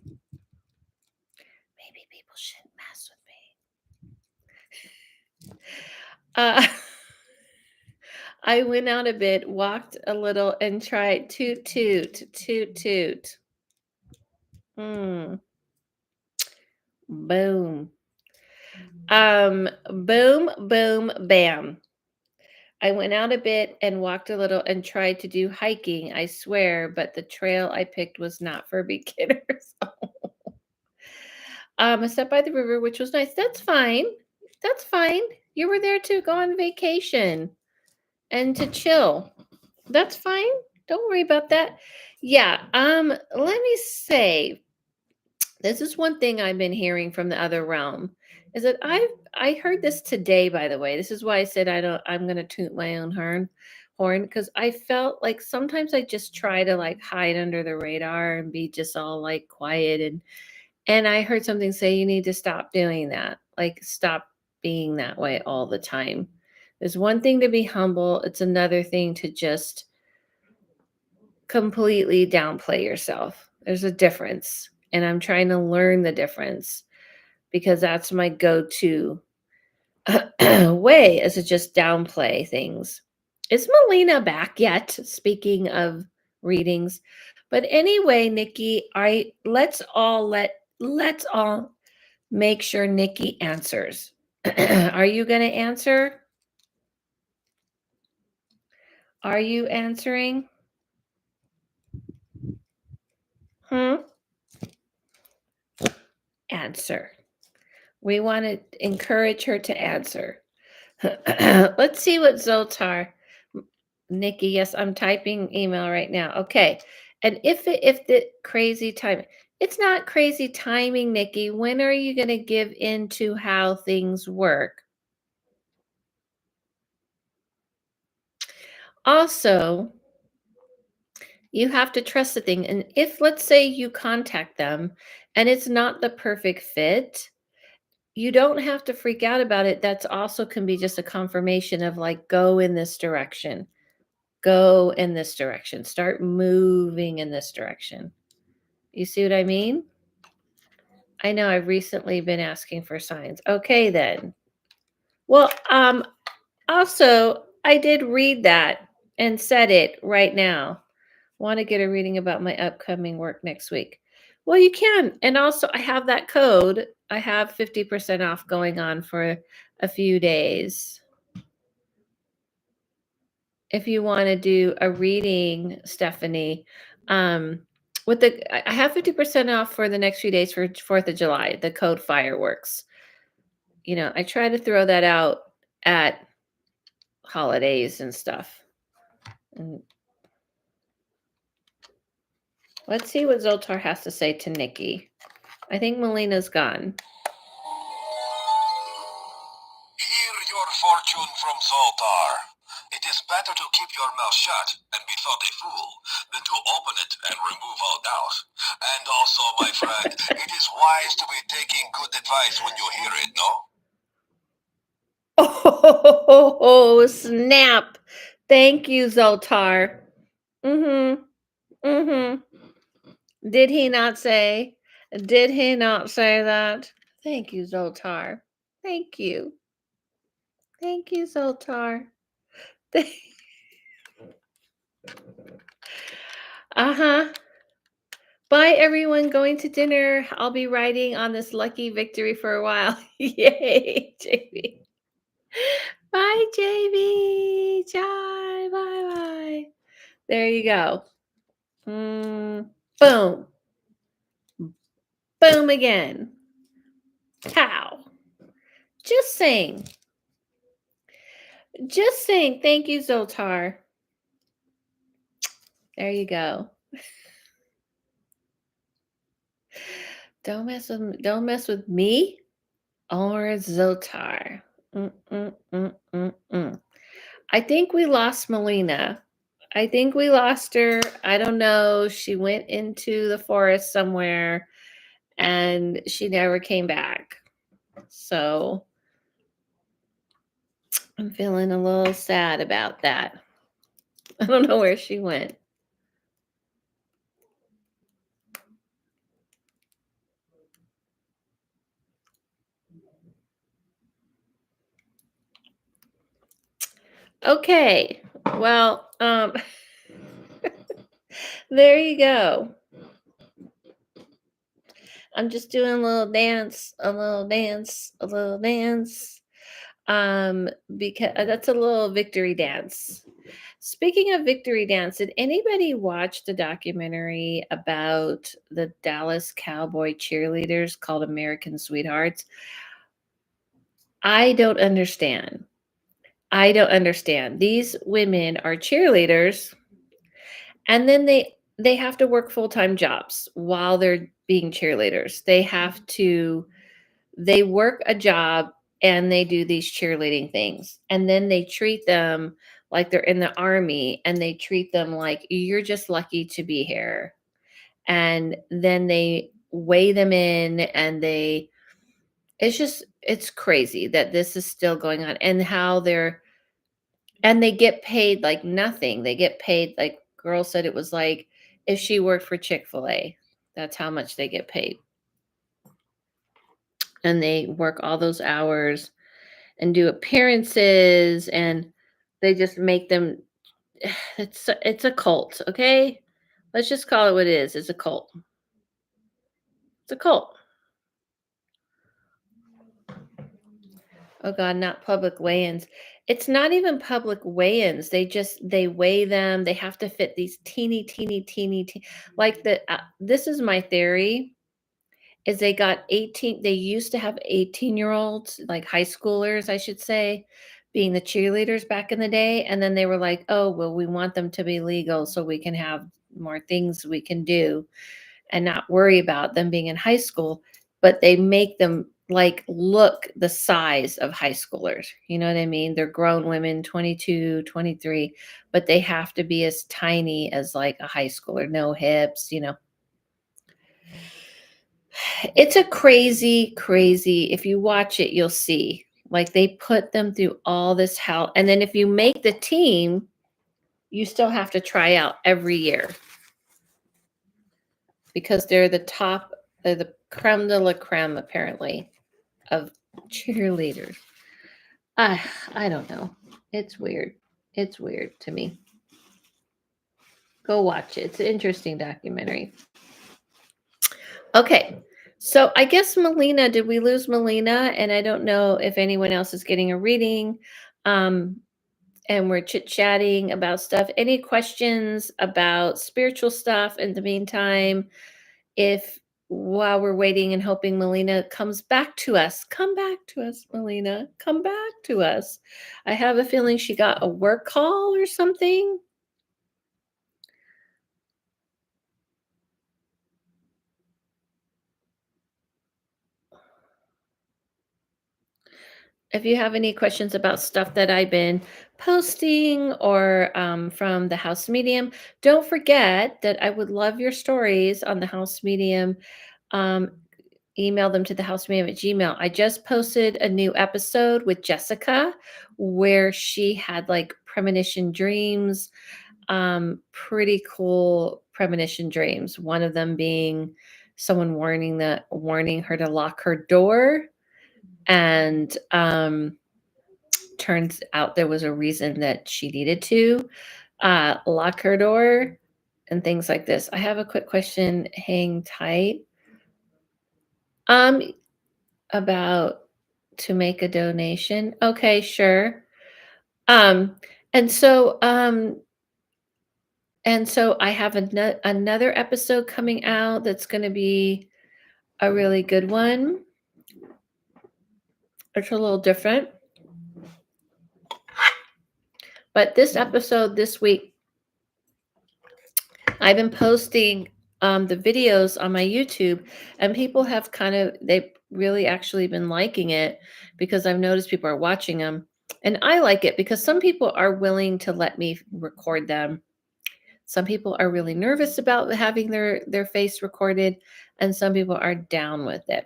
people shouldn't mess with me. I went out a bit, walked a little, and tried toot toot toot toot. Hmm. Boom. Boom, boom, bam. I went out a bit and walked a little and tried to do hiking, I swear, but the trail I picked was not for beginners. I sat by the river, which was nice. That's fine. That's fine. You were there to go on vacation and to chill. That's fine. Don't worry about that. Yeah. Let me say, this is one thing I've been hearing from the other realm is that I heard this today, by the way. This is why I said I'm gonna toot my own horn because I felt like sometimes I just try to like hide under the radar and be just all like quiet and I heard something say you need to stop doing that. Like stop being that way all the time. There's one thing to be humble, it's another thing to just completely downplay yourself. There's a difference, and I'm trying to learn the difference because that's my go-to way is to just downplay things. Is Melina back yet? Speaking of readings. But anyway, Nikki, let's all make sure Nikki answers. Are you going to answer? Are you answering? Hmm? Answer. We want to encourage her to answer. Let's see what Zoltar. Nikki, yes, I'm typing email right now. Okay. And if the crazy time, it's not crazy timing, Nikki. When are you going to give in to how things work? Also, you have to trust the thing. And if, let's say, you contact them and it's not the perfect fit, you don't have to freak out about it. That's also can be just a confirmation of like, go in this direction, go in this direction, start moving in this direction. You see what I mean? I know I've recently been asking for signs. Okay, then. Well, also, I did read that and said it right now. Want to get a reading about my upcoming work next week? Well, you can. And also, I have that code. I have 50% off going on for a few days. If you want to do a reading, Stephanie, with I have 50% off for the next few days for 4th of July, the code fireworks. I try to throw that out at holidays and stuff. And let's see what Zoltar has to say to Nikki. I think Melina's gone. Hear your fortune from Zoltar. It is better to keep your mouth shut and be thought a fool than to open it and remove all doubt. And also, my friend, it is wise to be taking good advice when you hear it, no? Oh, snap. Thank you, Zoltar. Mm-hmm. Mm-hmm. Did he not say? Did he not say that? Thank you, Zoltar. Thank you. Thank you, Zoltar. Uh-huh. Bye, everyone. Going to dinner. I'll be riding on this lucky victory for a while. Yay, JB. Bye, JB. Bye, bye, bye. There you go. Boom. Boom again. Pow. Just saying. Just saying. Thank you, Zoltar. There you go. Don't mess with me or Zoltar. Mm-mm-mm-mm-mm. I think we lost Melina. I think we lost her. I don't know. She went into the forest somewhere and she never came back. So I'm feeling a little sad about that. I don't know where she went. Okay. Well, there you go. I'm just doing a little dance, a little dance, a little dance. Because that's a little victory dance. Speaking of victory dance, did anybody watch the documentary about the Dallas Cowboy cheerleaders called American Sweethearts? I don't understand. I don't understand. These women are cheerleaders and then they have to work full-time jobs while they're being cheerleaders. They work a job and they do these cheerleading things. And then they treat them like they're in the army and they treat them like you're just lucky to be here. And then they weigh them in and it's crazy that this is still going on and how they get paid like nothing. They get paid like girl said it was like if she worked for Chick-fil-A, that's how much they get paid. And they work all those hours and do appearances and they just make them it's a cult, okay? Let's just call it what it is. It's a cult. It's a cult. Oh god, not public weigh-ins. It's not even public weigh-ins. They weigh them. They have to fit these teeny, teeny, teeny, like this is my theory is they got 18 they used to have 18-year-olds, like high schoolers, I should say, being the cheerleaders back in the day, and then they were like, "Oh, well, we want them to be legal so we can have more things we can do and not worry about them being in high school," but they make them, like, look the size of high schoolers, you know what I mean? They're grown women, 22, 23, but they have to be as tiny as, like, a high schooler, no hips, you know? It's a crazy, crazy if you watch it, you'll see. Like, they put them through all this hell, and then if you make the team, you still have to try out every year because they're the creme de la creme, apparently, of cheerleaders. I don't know. It's weird. It's weird to me. Go watch it. It's an interesting documentary. Okay. So I guess Melina, did we lose Melina? And I don't know if anyone else is getting a reading. Um, and we're chit-chatting about stuff. Any questions about spiritual stuff in the meantime? If while we're waiting and hoping Melina comes back to us, come back to us, Melina, come back to us. I have a feeling she got a work call or something. If you have any questions about stuff that I've been posting or from the House Medium, don't forget that I would love your stories on the House Medium. Um, Email them to the House Medium at Gmail. I just posted a new episode with Jessica where she had like premonition dreams, pretty cool premonition dreams. One of them being someone warning her to lock her door, and turns out there was a reason that she needed to lock her door and things like this. I have a quick question. Hang tight. Um, about to make a donation. Okay, sure. Um, and so I have another episode coming out that's going to be a really good one. It's a little different. But this episode this week, I've been posting the videos on my YouTube, and people have they've really actually been liking it because I've noticed people are watching them. And I like it because some people are willing to let me record them. Some people are really nervous about having their face recorded, and some people are down with it.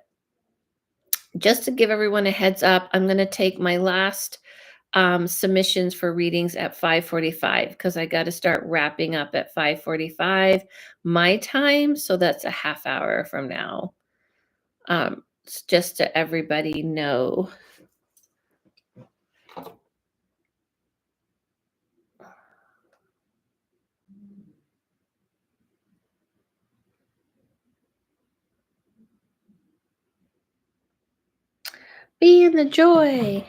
Just to give everyone a heads up, I'm going to take my last submissions for readings at 5:45 because I got to start wrapping up at 5:45 my time. So that's a half hour from now. Just to everybody know. Be in the joy.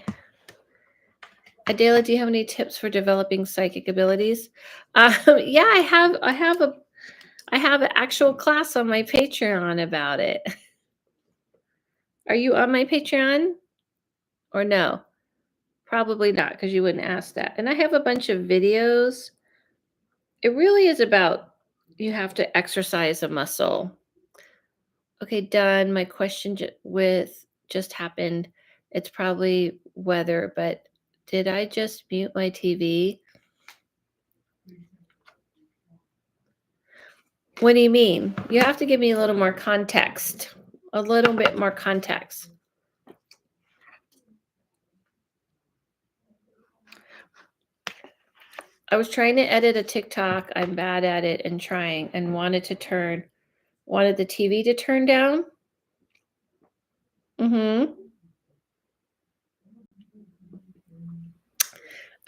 Adela, do you have any tips for developing psychic abilities? Yeah, I have an actual class on my Patreon about it. Are you on my Patreon or no? Probably not because you wouldn't ask that. And I have a bunch of videos. It really is about you have to exercise a muscle. Okay, done. My question with just happened. It's probably weather, but did I just mute my TV? What do you mean? You have to give me a little more context. A little bit more context. I was trying to edit a TikTok. I'm bad at it and trying and wanted the TV to turn down. Mm-hmm.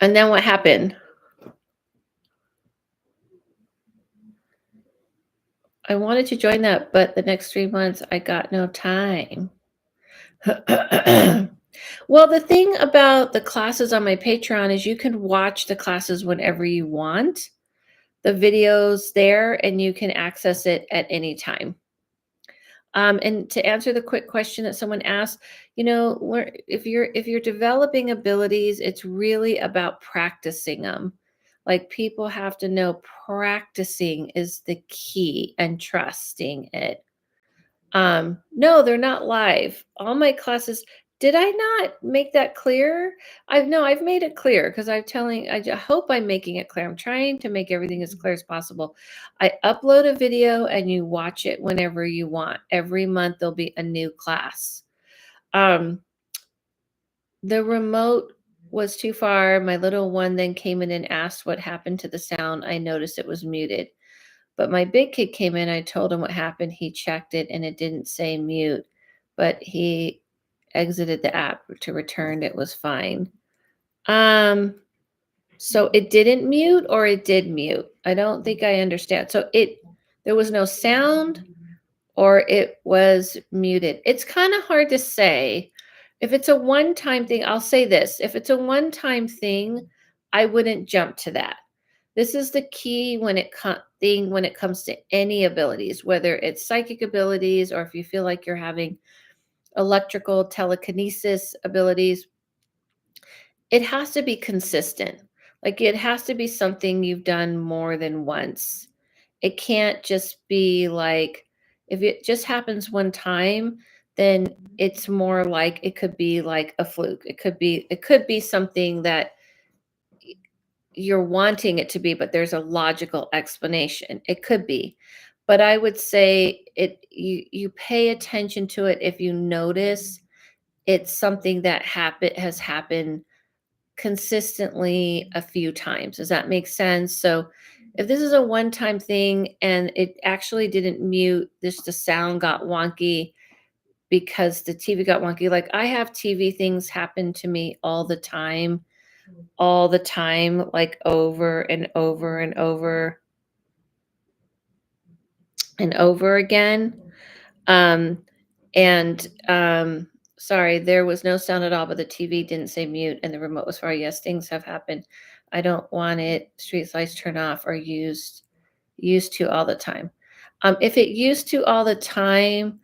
And then what happened? I wanted to join that, but the next 3 months I got no time. Well, the thing about the classes on my Patreon is you can watch the classes whenever you want. The videos there, and you can access it at any time. And to answer the quick question that someone asked, if you're developing abilities, it's really about practicing them. Like people have to know practicing is the key and trusting it. No, they're not live. All my classes, did I not make that clear? I've made it clear because I hope I'm making it clear. I'm trying to make everything as clear as possible. I upload a video and you watch it whenever you want. Every month there'll be a new class. Um, the remote was too far. My little one then came in and asked what happened to the sound. I noticed it was muted. But my big kid came in, I told him what happened, he checked it and it didn't say mute, but he exited the app to return, it was fine. Um, so it didn't mute or it did mute? I don't think I understand. So there was no sound or it was muted. It's kind of hard to say. If it's a one-time thing, I'll say this. If it's a one-time thing, I wouldn't jump to that. This is the key when it comes to any abilities, whether it's psychic abilities or if you feel like you're having electrical telekinesis abilities, it has to be consistent. Like it has to be something you've done more than once. It can't just be like if it just happens one time, then it's more like it could be like a fluke. It could be something that you're wanting it to be, but there's a logical explanation. It could be. But I would say you pay attention to it if you notice it's something that has happened consistently a few times. Does that make sense? So if this is a one-time thing and it actually didn't mute, just the sound got wonky because the TV got wonky. Like I have TV things happen to me all the time, like over and over and over and over again. Um, and sorry, there was no sound at all, but the TV didn't say mute and the remote was far. Yes, things have happened. I don't want it street lights turned off or used to all the time. If it used to all the time,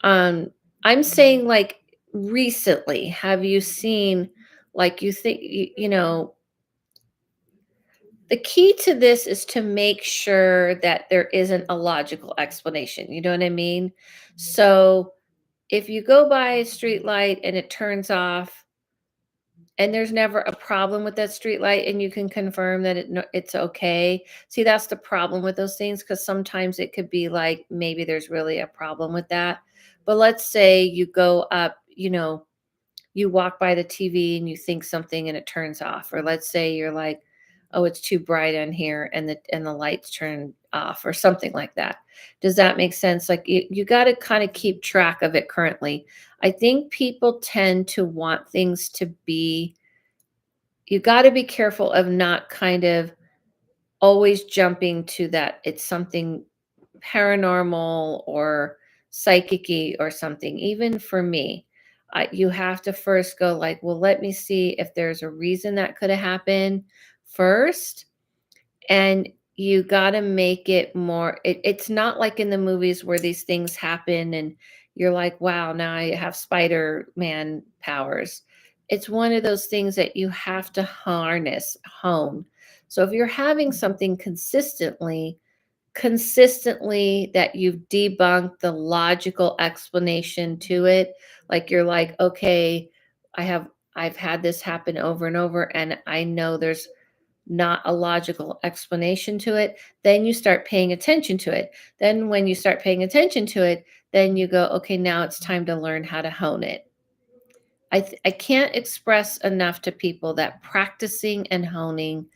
um, I'm saying like recently, have you seen like you think you know the key to this is to make sure that there isn't a logical explanation. You know what I mean? So if you go by a street light and it turns off and there's never a problem with that street light and you can confirm that it's okay. See, that's the problem with those things because sometimes it could be like maybe there's really a problem with that. But let's say you go up, you walk by the TV and you think something and it turns off. Or let's say you're like, oh, it's too bright in here and the lights turn off or something like that. Does that make sense? Like you got to kind of keep track of it currently. I think people tend to want things to be, you got to be careful of not kind of always jumping to that it's something paranormal or psychic or something. Even for me, you have to first go like, well, let me see if there's a reason that could have happened first. And you got to make it more, it's not like in the movies where these things happen and you're like, wow, now I have Spider-Man powers. It's one of those things that you have to hone. So if you're having something consistently that you've debunked the logical explanation to it, like you're like, okay, I've had this happen over and over and I know there's not a logical explanation to it, then you start paying attention to it. Then when you start paying attention to it, then you go, okay, now it's time to learn how to hone it. I can't express enough to people that practicing and honing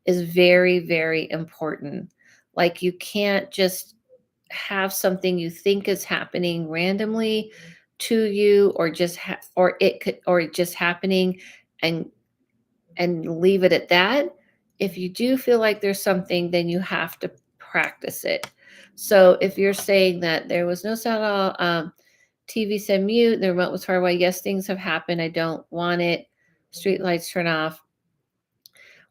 is very, very important. Like you can't just have something you think is happening randomly to you or just happening and leave it at that. If you do feel like there's something, then you have to practice it. So if you're saying that there was no sound at all, TV said mute. The remote was far away. Yes, things have happened. I don't want it. Street lights turn off.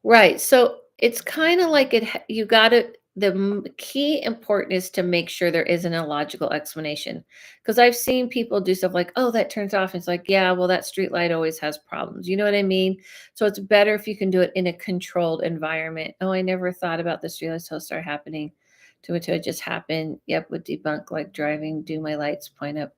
Right. So it's kind of like you got to, the key important is to make sure there isn't a logical explanation. Because I've seen people do stuff like, oh, that turns off. It's like, yeah, well, that street light always has problems. You know what I mean? So it's better if you can do it in a controlled environment. Oh, I never thought about the street lights till it started happening. To it just happened. Yep, would debunk like driving, do my lights point up.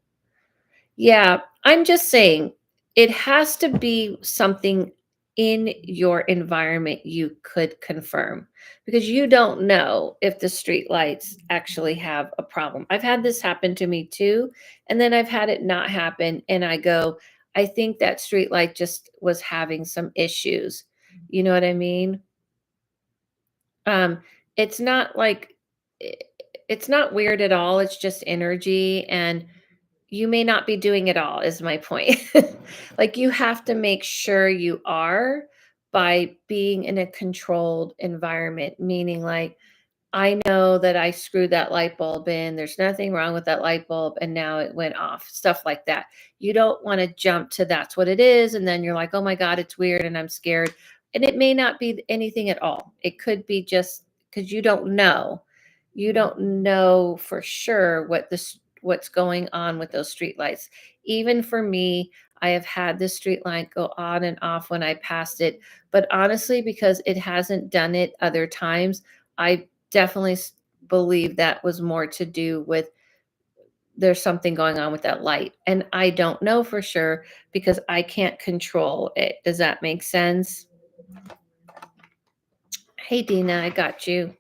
Yeah, I'm just saying it has to be something in your environment you could confirm because you don't know if the street lights actually have a problem. I've had this happen to me too, and then I've had it not happen and I go, I think that street light just was having some issues. You know what I mean? Um it's not like i- it's not weird at all. It's just energy and you may not be doing it all is my point. Like, you have to make sure you are by being in a controlled environment, meaning, like, I know that I screwed that light bulb in. There's nothing wrong with that light bulb, and now it went off, stuff like that. You don't wanna jump to that's what it is, and then you're like, "Oh my god, it's weird and I'm scared." And it may not be anything at all. It could be just because you don't know. You don't know for sure what's going on with those street lights. Even for me, I have had the street light go on and off when I passed it, but honestly, because it hasn't done it other times, I definitely believe that was more to do with there's something going on with that light. And I don't know for sure because I can't control it. Does that make sense? Hey, Dina, I got you.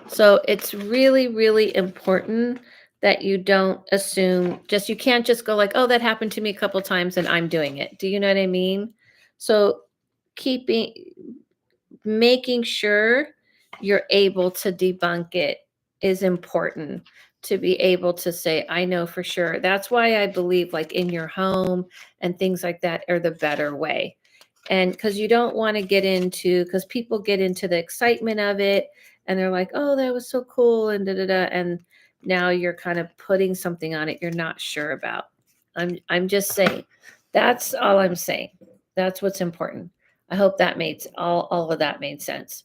So it's really, really important that you don't assume just you can't just go like, oh, that happened to me a couple times and I'm doing it. Do you know what I mean? So keeping making sure you're able to debunk it is important to be able to say, I know for sure. That's why I believe, like in your home and things like that, are the better way. And because you don't want to get into, because people get into the excitement of it and they're like, oh, that was so cool, and da da da. And now you're kind of putting something on it you're not sure about. I'm just saying. That's all I'm saying. That's what's important. I hope that made all of that made sense.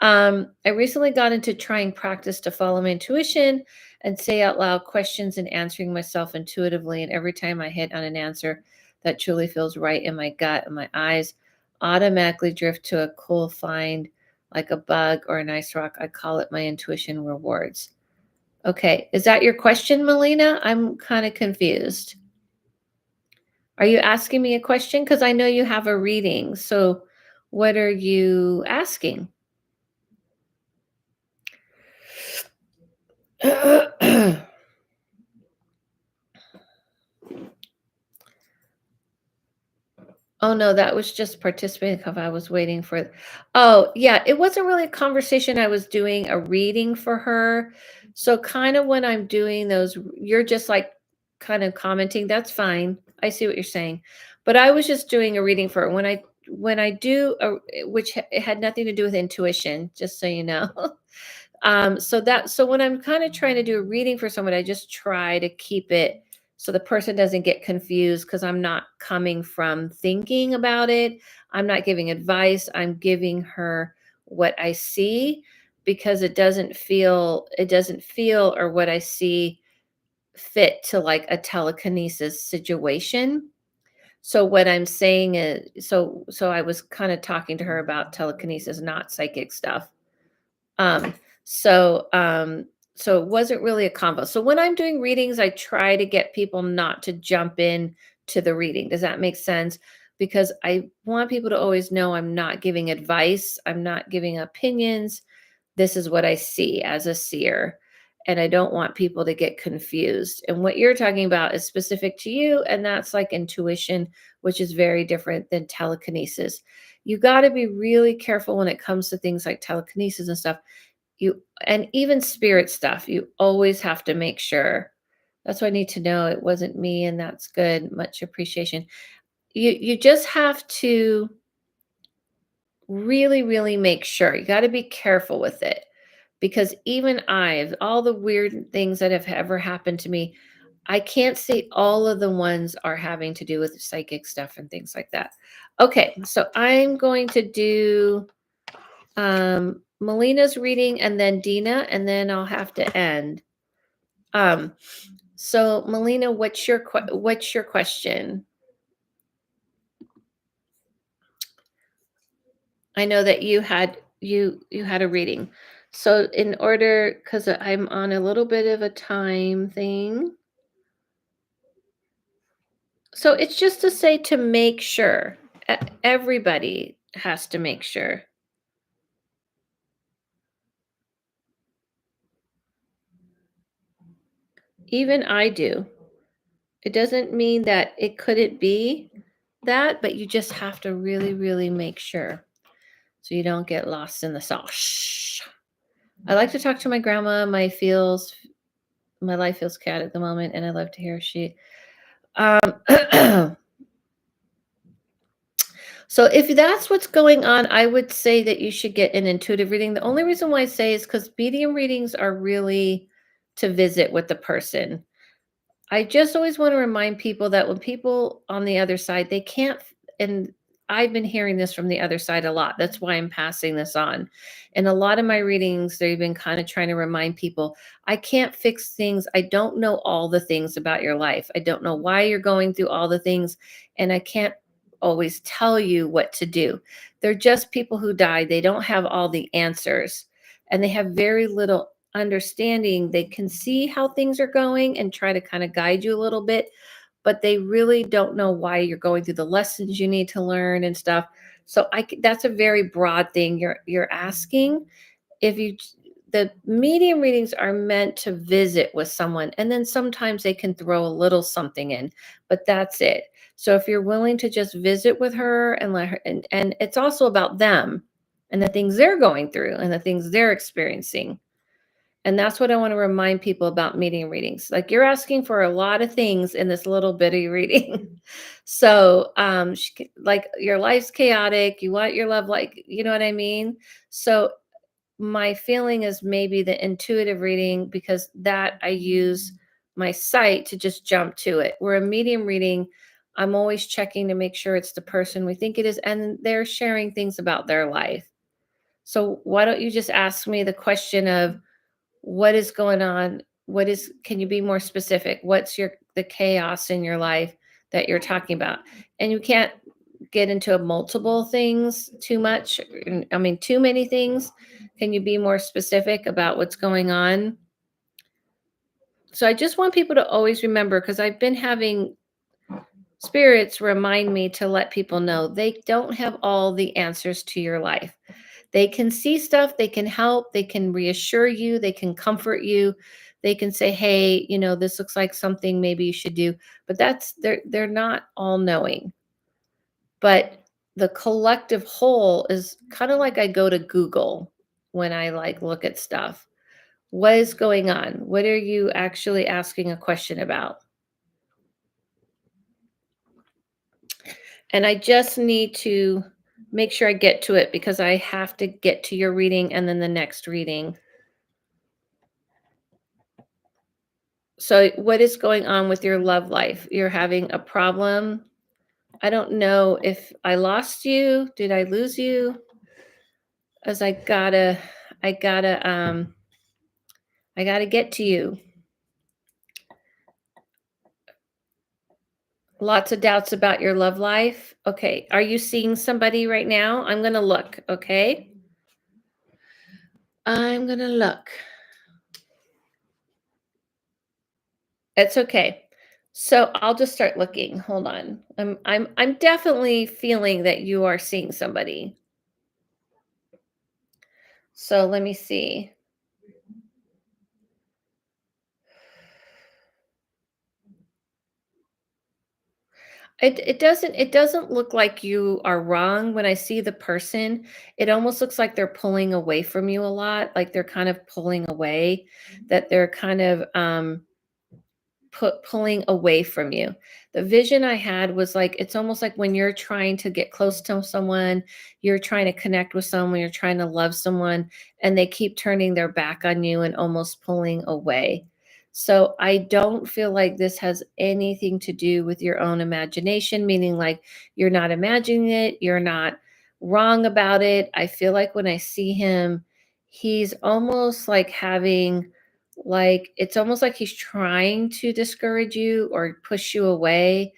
I recently got into trying practice to follow my intuition and say out loud questions and answering myself intuitively. And every time I hit on an answer that truly feels right in my gut and my eyes automatically drift to a cool find like a bug or a nice rock. I call it my intuition rewards. Okay. Is that your question, Melina? I'm kind of confused. Are you asking me a question? Because I know you have a reading. So what are you asking? Oh, no, that was just participating because I was waiting for Oh, yeah, it wasn't really a conversation, I was doing a reading for her. So kind of when I'm doing those you're just, like, kind of commenting, that's fine. I see what you're saying. But I was just doing a reading for her. When I do a which it had nothing to do with intuition, just so you know. So when I'm kind of trying to do a reading for someone, I just try to keep it so the person doesn't get confused because I'm not coming from thinking about it. I'm not giving advice. I'm giving her what I see because it doesn't feel or what I see fit to like a telekinesis situation. So what I'm saying is so I was kind of talking to her about telekinesis, not psychic stuff. Um, so, um, so it wasn't really a convo. So when I'm doing readings, I try to get people not to jump in to the reading. Does that make sense? Because I want people to always know I'm not giving advice. I'm not giving opinions. This is what I see as a seer. And I don't want people to get confused. And what you're talking about is specific to you. And that's like intuition, which is very different than telekinesis. You got to be really careful when it comes to things like telekinesis and stuff. You and even spirit stuff, you always have to make sure. That's what I need to know. It wasn't me, and that's good. Much appreciation. You just have to really, really make sure. You got to be careful with it because even all the weird things that have ever happened to me, I can't say all of the ones are having to do with psychic stuff and things like that. Okay, so I'm going to do Melina's reading and then Dina, and then I'll have to end. Um, so Melina, what's your question? I know that you had a reading. So in order, because I'm on a little bit of a time thing. So it's just to say to make sure. Everybody has to make sure. Even I do. It doesn't mean that it couldn't be that, but you just have to really, really make sure so you don't get lost in the sauce. I like to talk to my grandma. My life feels cat at the moment, and I love to hear she. So if that's what's going on, I would say that you should get an intuitive reading. The only reason why I say is because medium readings are really to visit with the person. I just always want to remind people that when people on the other side, they can't, and I've been hearing this from the other side a lot. That's why I'm passing this on. In a lot of my readings, they've been kind of trying to remind people, I can't fix things. I don't know all the things about your life. I don't know why you're going through all the things, and I can't always tell you what to do. They're just people who died. They don't have all the answers, and they have very little understanding. They can see how things are going and try to kind of guide you a little bit, but they really don't know why you're going through the lessons you need to learn and stuff. So that's a very broad thing you're asking. If you The medium readings are meant to visit with someone, and then sometimes they can throw a little something in, but that's it. So if you're willing to just visit with her and let her, and it's also about them and the things they're going through and the things they're experiencing. And that's what I want to remind people about medium readings. Like, you're asking for a lot of things in this little bitty reading. So, like, your life's chaotic. You want your love, like, you know what I mean? So my feeling is maybe the intuitive reading, because that I use my sight to just jump to it. Where a medium reading, I'm always checking to make sure it's the person we think it is, and they're sharing things about their life. So why don't you just ask me the question of, what is going on? Can you be more specific? What's the chaos in your life that you're talking about? And you can't get into multiple things too much. I mean, too many things. Can you be more specific about what's going on? So I just want people to always remember, because I've been having spirits remind me to let people know they don't have all the answers to your life. They can see stuff, they can help, they can reassure you, they can comfort you. They can say, "Hey, this looks like something maybe you should do." But they're not all knowing. But the collective whole is kind of like, I go to Google when I like look at stuff. What is going on? What are you actually asking a question about? And I just need to make sure I get to it, because I have to get to your reading and then the next reading. So, what is going on with your love life? You're having a problem. I don't know if I lost you. Did I lose you? As I gotta get to you. Lots of doubts about your love life. Okay. Are you seeing somebody right now? I'm gonna look. Okay. I'm gonna look. It's okay. So I'll just start looking. Hold on. I'm definitely feeling that you are seeing somebody. So let me see. It doesn't look like you are wrong. When I see the person, it almost looks like they're pulling away from you a lot, like they're kind of pulling away, that they're kind of pulling away from you. The vision I had was like it's almost like when you're trying to get close to someone, you're trying to connect with someone, you're trying to love someone, and they keep turning their back on you and almost pulling away. So I don't feel like this has anything to do with your own imagination, meaning like you're not imagining it, you're not wrong about it. I feel like when I see him, he's almost like having like it's almost like he's trying to discourage you or push you away.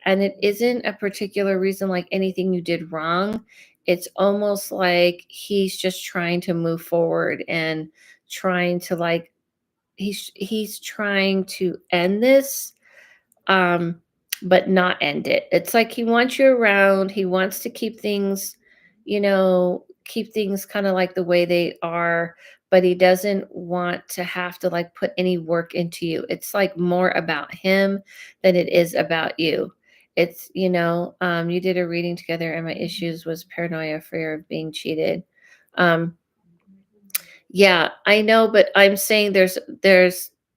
And it isn't a particular reason like anything you did wrong. It's almost like he's just trying to move forward and trying to like he's trying to end this, um, but not end it. It's like he wants you around. He wants to keep things, keep things kind of like the way they are, but he doesn't want to have to like put any work into you. It's like more about him than it is about you. It's, you did a reading together, and my issues was paranoia, fear of being cheated. Um, yeah, I know, but I'm saying there's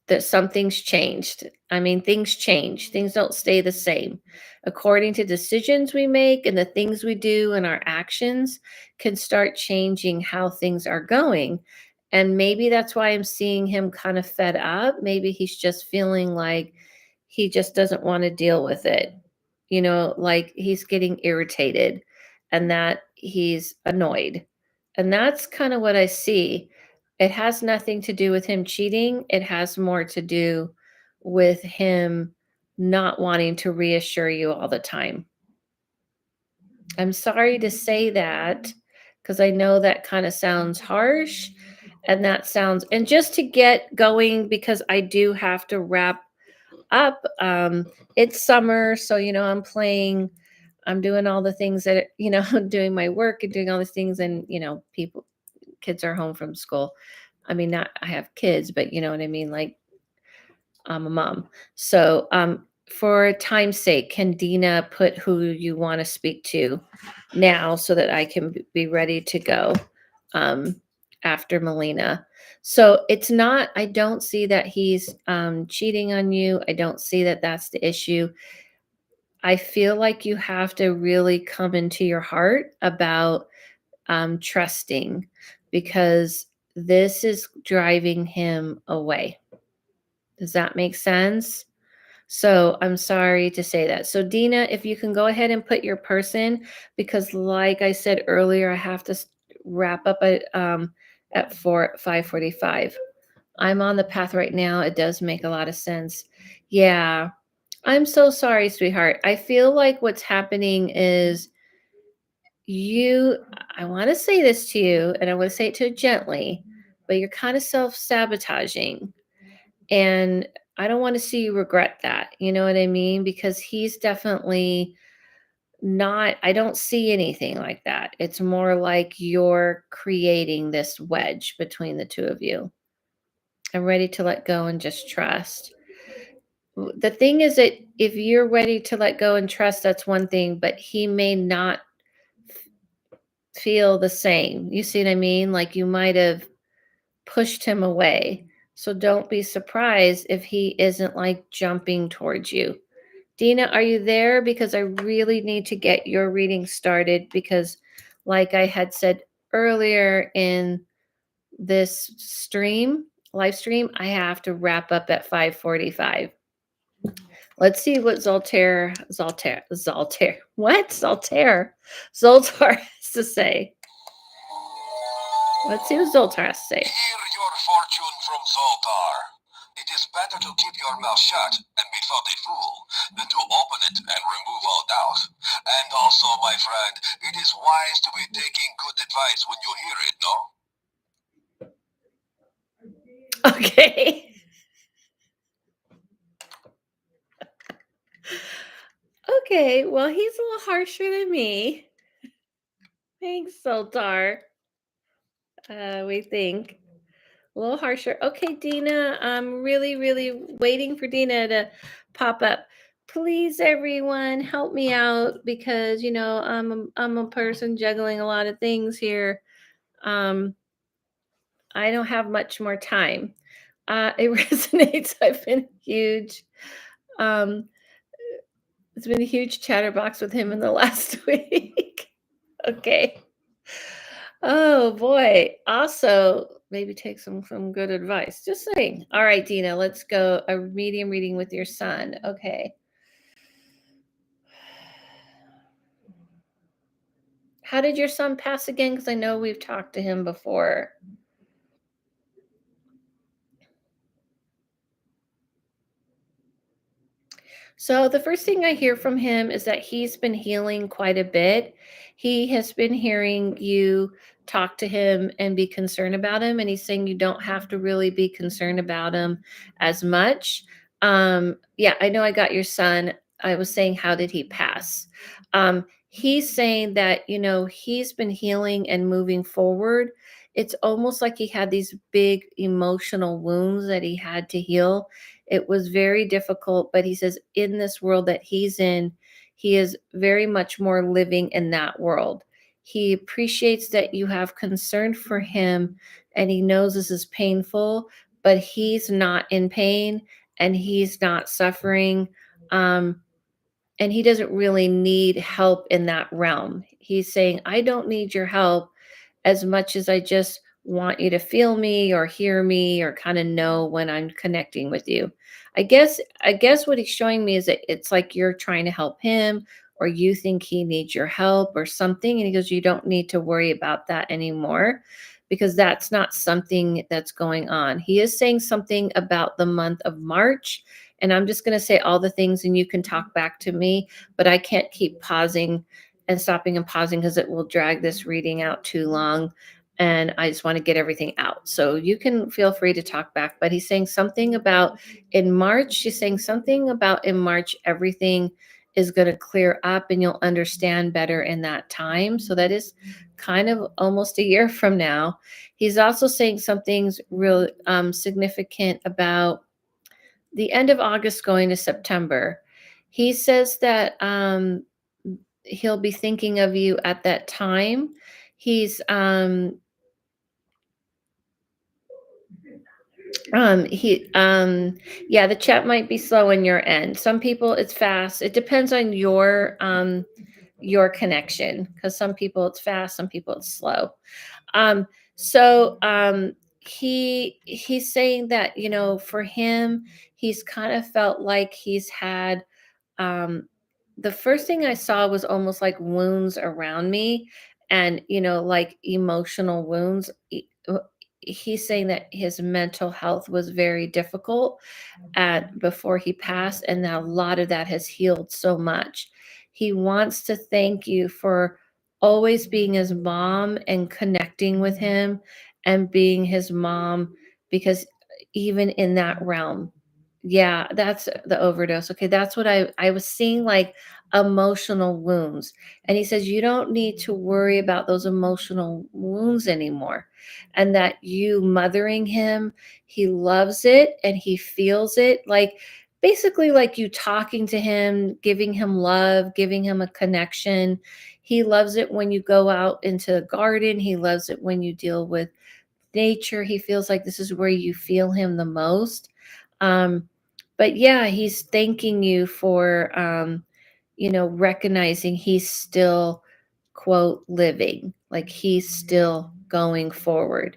that something's changed. I mean, things change. Things don't stay the same. According to decisions we make and the things we do and our actions can start changing how things are going. And maybe that's why I'm seeing him kind of fed up. Maybe he's just feeling like he just doesn't want to deal with it. Like he's getting irritated and that he's annoyed. And that's kind of what I see. It has nothing to do with him cheating. It has more to do with him not wanting to reassure you all the time. I'm sorry to say that because I know that kind of sounds harsh and that sounds, and just to get going, because I do have to wrap up. It's summer, so, I'm playing, I'm doing all the things that, doing my work and doing all these things. And, kids are home from school. I mean, not I have kids, but you know what I mean? Like I'm a mom. So, for time's sake, can Dina put who you want to speak to now so that I can be ready to go um, after Melina? So it's not, I don't see that he's cheating on you. I don't see that that's the issue. I feel like you have to really come into your heart about trusting, because this is driving him away. Does that make sense? So I'm sorry to say that. So Dina, if you can go ahead and put your person, because like I said earlier, I have to wrap up at 5:45. I'm on the path right now. It does make a lot of sense. Yeah. I'm so sorry, sweetheart. I feel like what's happening is you, I want to say this to you, and I want to say it to you gently, but you're kind of self-sabotaging. And I don't want to see you regret that. You know what I mean? Because he's definitely not, I don't see anything like that. It's more like you're creating this wedge between the two of you. I'm ready to let go and just trust. The thing is that if you're ready to let go and trust, that's one thing, but he may not feel the same. You see what I mean? Like you might have pushed him away. So don't be surprised if he isn't like jumping towards you. Dina, are you there? Because I really need to get your reading started because, like I had said earlier in this live stream, I have to wrap up at 5:45. Let's see what Zoltar has to say. Let's see what Zoltar has to say. Hear your fortune from Zoltar. It is better to keep your mouth shut and be thought a fool than to open it and remove all doubt. And also, my friend, it is wise to be taking good advice when you hear it, no? Okay. Okay, well, he's a little harsher than me. Thanks, Zoltar. We think. A little harsher. Okay, Dina, I'm really, really waiting for Dina to pop up. Please, everyone, help me out because I'm a person juggling a lot of things here. I don't have much more time. It resonates. I've been huge. Um, it's been a huge chatterbox with him in the last week. Okay. Oh boy. Also, maybe take some good advice. Just saying. All right, Dina, let's go. A medium reading with your son. Okay. How did your son pass again? Because I know we've talked to him before. So the first thing I hear from him is that he's been healing quite a bit. He has been hearing you talk to him and be concerned about him, and he's saying you don't have to really be concerned about him as much. Yeah, I know I got your son. I was saying, how did he pass? He's saying that, he's been healing and moving forward. It's almost like he had these big emotional wounds that he had to heal. It was very difficult, but he says in this world that he's in, he is very much more living in that world. He appreciates that you have concern for him and he knows this is painful, but he's not in pain and he's not suffering. Um, and he doesn't really need help in that realm. He's saying, I don't need your help as much as I just want you to feel me or hear me or kind of know when I'm connecting with you. I guess what he's showing me is that it's like you're trying to help him or you think he needs your help or something, and he goes, you don't need to worry about that anymore because that's not something that's going on. He is saying something about the month of March, and I'm just going to say all the things and you can talk back to me, but I can't keep pausing and stopping and pausing because it will drag this reading out too long. And I just want to get everything out. So you can feel free to talk back. But he's saying something about in March, she's saying something about in March, everything is going to clear up and you'll understand better in that time. So that is kind of almost a year from now. He's also saying something's real significant about the end of August going to September. He says that he'll be thinking of you at that time. He's he yeah, the chat might be slow in your end. Some people it's fast. It depends on your connection because some people it's fast, some people it's slow. Um so he's saying that, for him, he's kind of felt like he's had um the first thing I saw was almost like wounds around me and like emotional wounds. He's saying that his mental health was very difficult at before he passed and that a lot of that has healed so much. He wants to thank you for always being his mom and connecting with him and being his mom because even in that realm. Yeah, that's the overdose. Okay, that's what I was seeing, like emotional wounds. And he says you don't need to worry about those emotional wounds anymore. And that you mothering him, he loves it and he feels it, like basically like you talking to him, giving him love, giving him a connection. He loves it when you go out into the garden. He loves it when you deal with nature. He feels like this is where you feel him the most. Um, but yeah, he's thanking you for recognizing he's still quote living, like he's still going forward.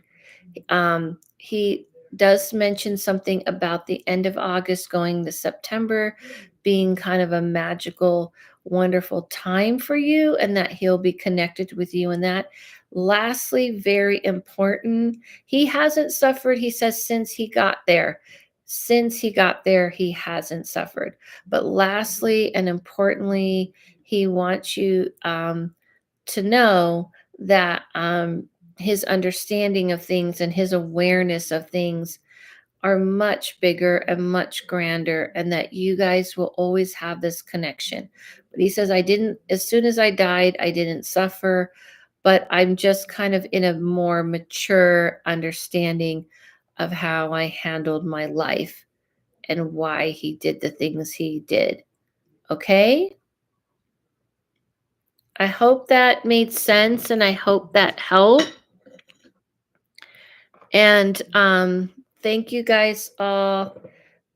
He does mention something about the end of August going to September being kind of a magical, wonderful time for you, and that he'll be connected with you in that. Lastly, very important, he hasn't suffered, he says, since he got there. Since he got there, he hasn't suffered. But lastly and importantly, he wants you to know that his understanding of things and his awareness of things are much bigger and much grander, and that you guys will always have this connection. But he says, I didn't, as soon as I died, I didn't suffer, but I'm just kind of in a more mature understanding of how I handled my life and why he did the things he did. Okay? I hope that made sense and I hope that helped. And Thank you guys all.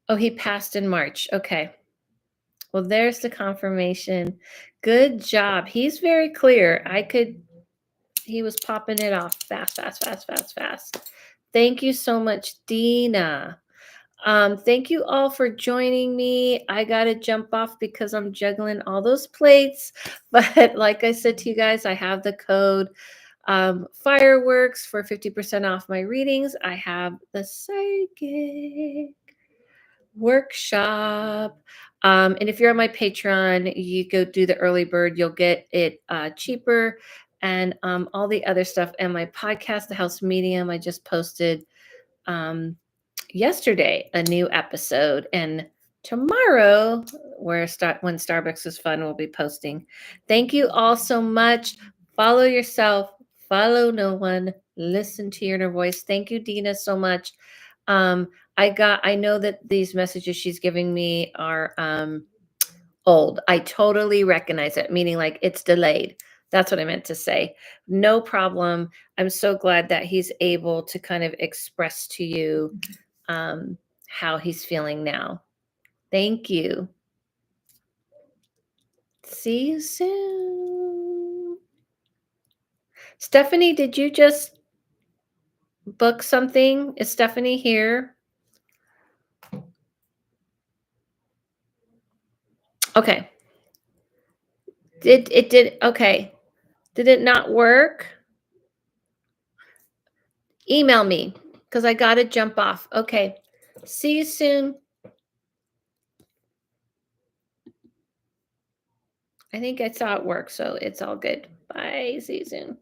Oh, he passed in March. Okay. Well, there's the confirmation. Good job. He's very clear. He was popping it off fast, fast, fast, fast, fast. Thank you so much, Dina. Thank you all for joining me. I got to jump off because I'm juggling all those plates. But like I said to you guys, I have the code fireworks for 50% off my readings. I have the psychic workshop. And if you're on my Patreon, you go do the early bird, you'll get it cheaper. And all the other stuff. And my podcast, The House Medium, I just posted yesterday a new episode. And tomorrow, when Starbucks is fun, we'll be posting. Thank you all so much. Follow yourself, follow no one, listen to your inner voice. Thank you, Dina, so much. Um, I know that these messages she's giving me are old. I totally recognize it, meaning like it's delayed. That's what I meant to say. No problem. I'm so glad that he's able to kind of express to you how he's feeling now. Thank you. See you soon. Stephanie, did you just book something? Is Stephanie here? Okay. Did okay. Did it not work? Email me because I got to jump off. Okay. See you soon. I think I saw it work, so it's all good. Bye. See you soon.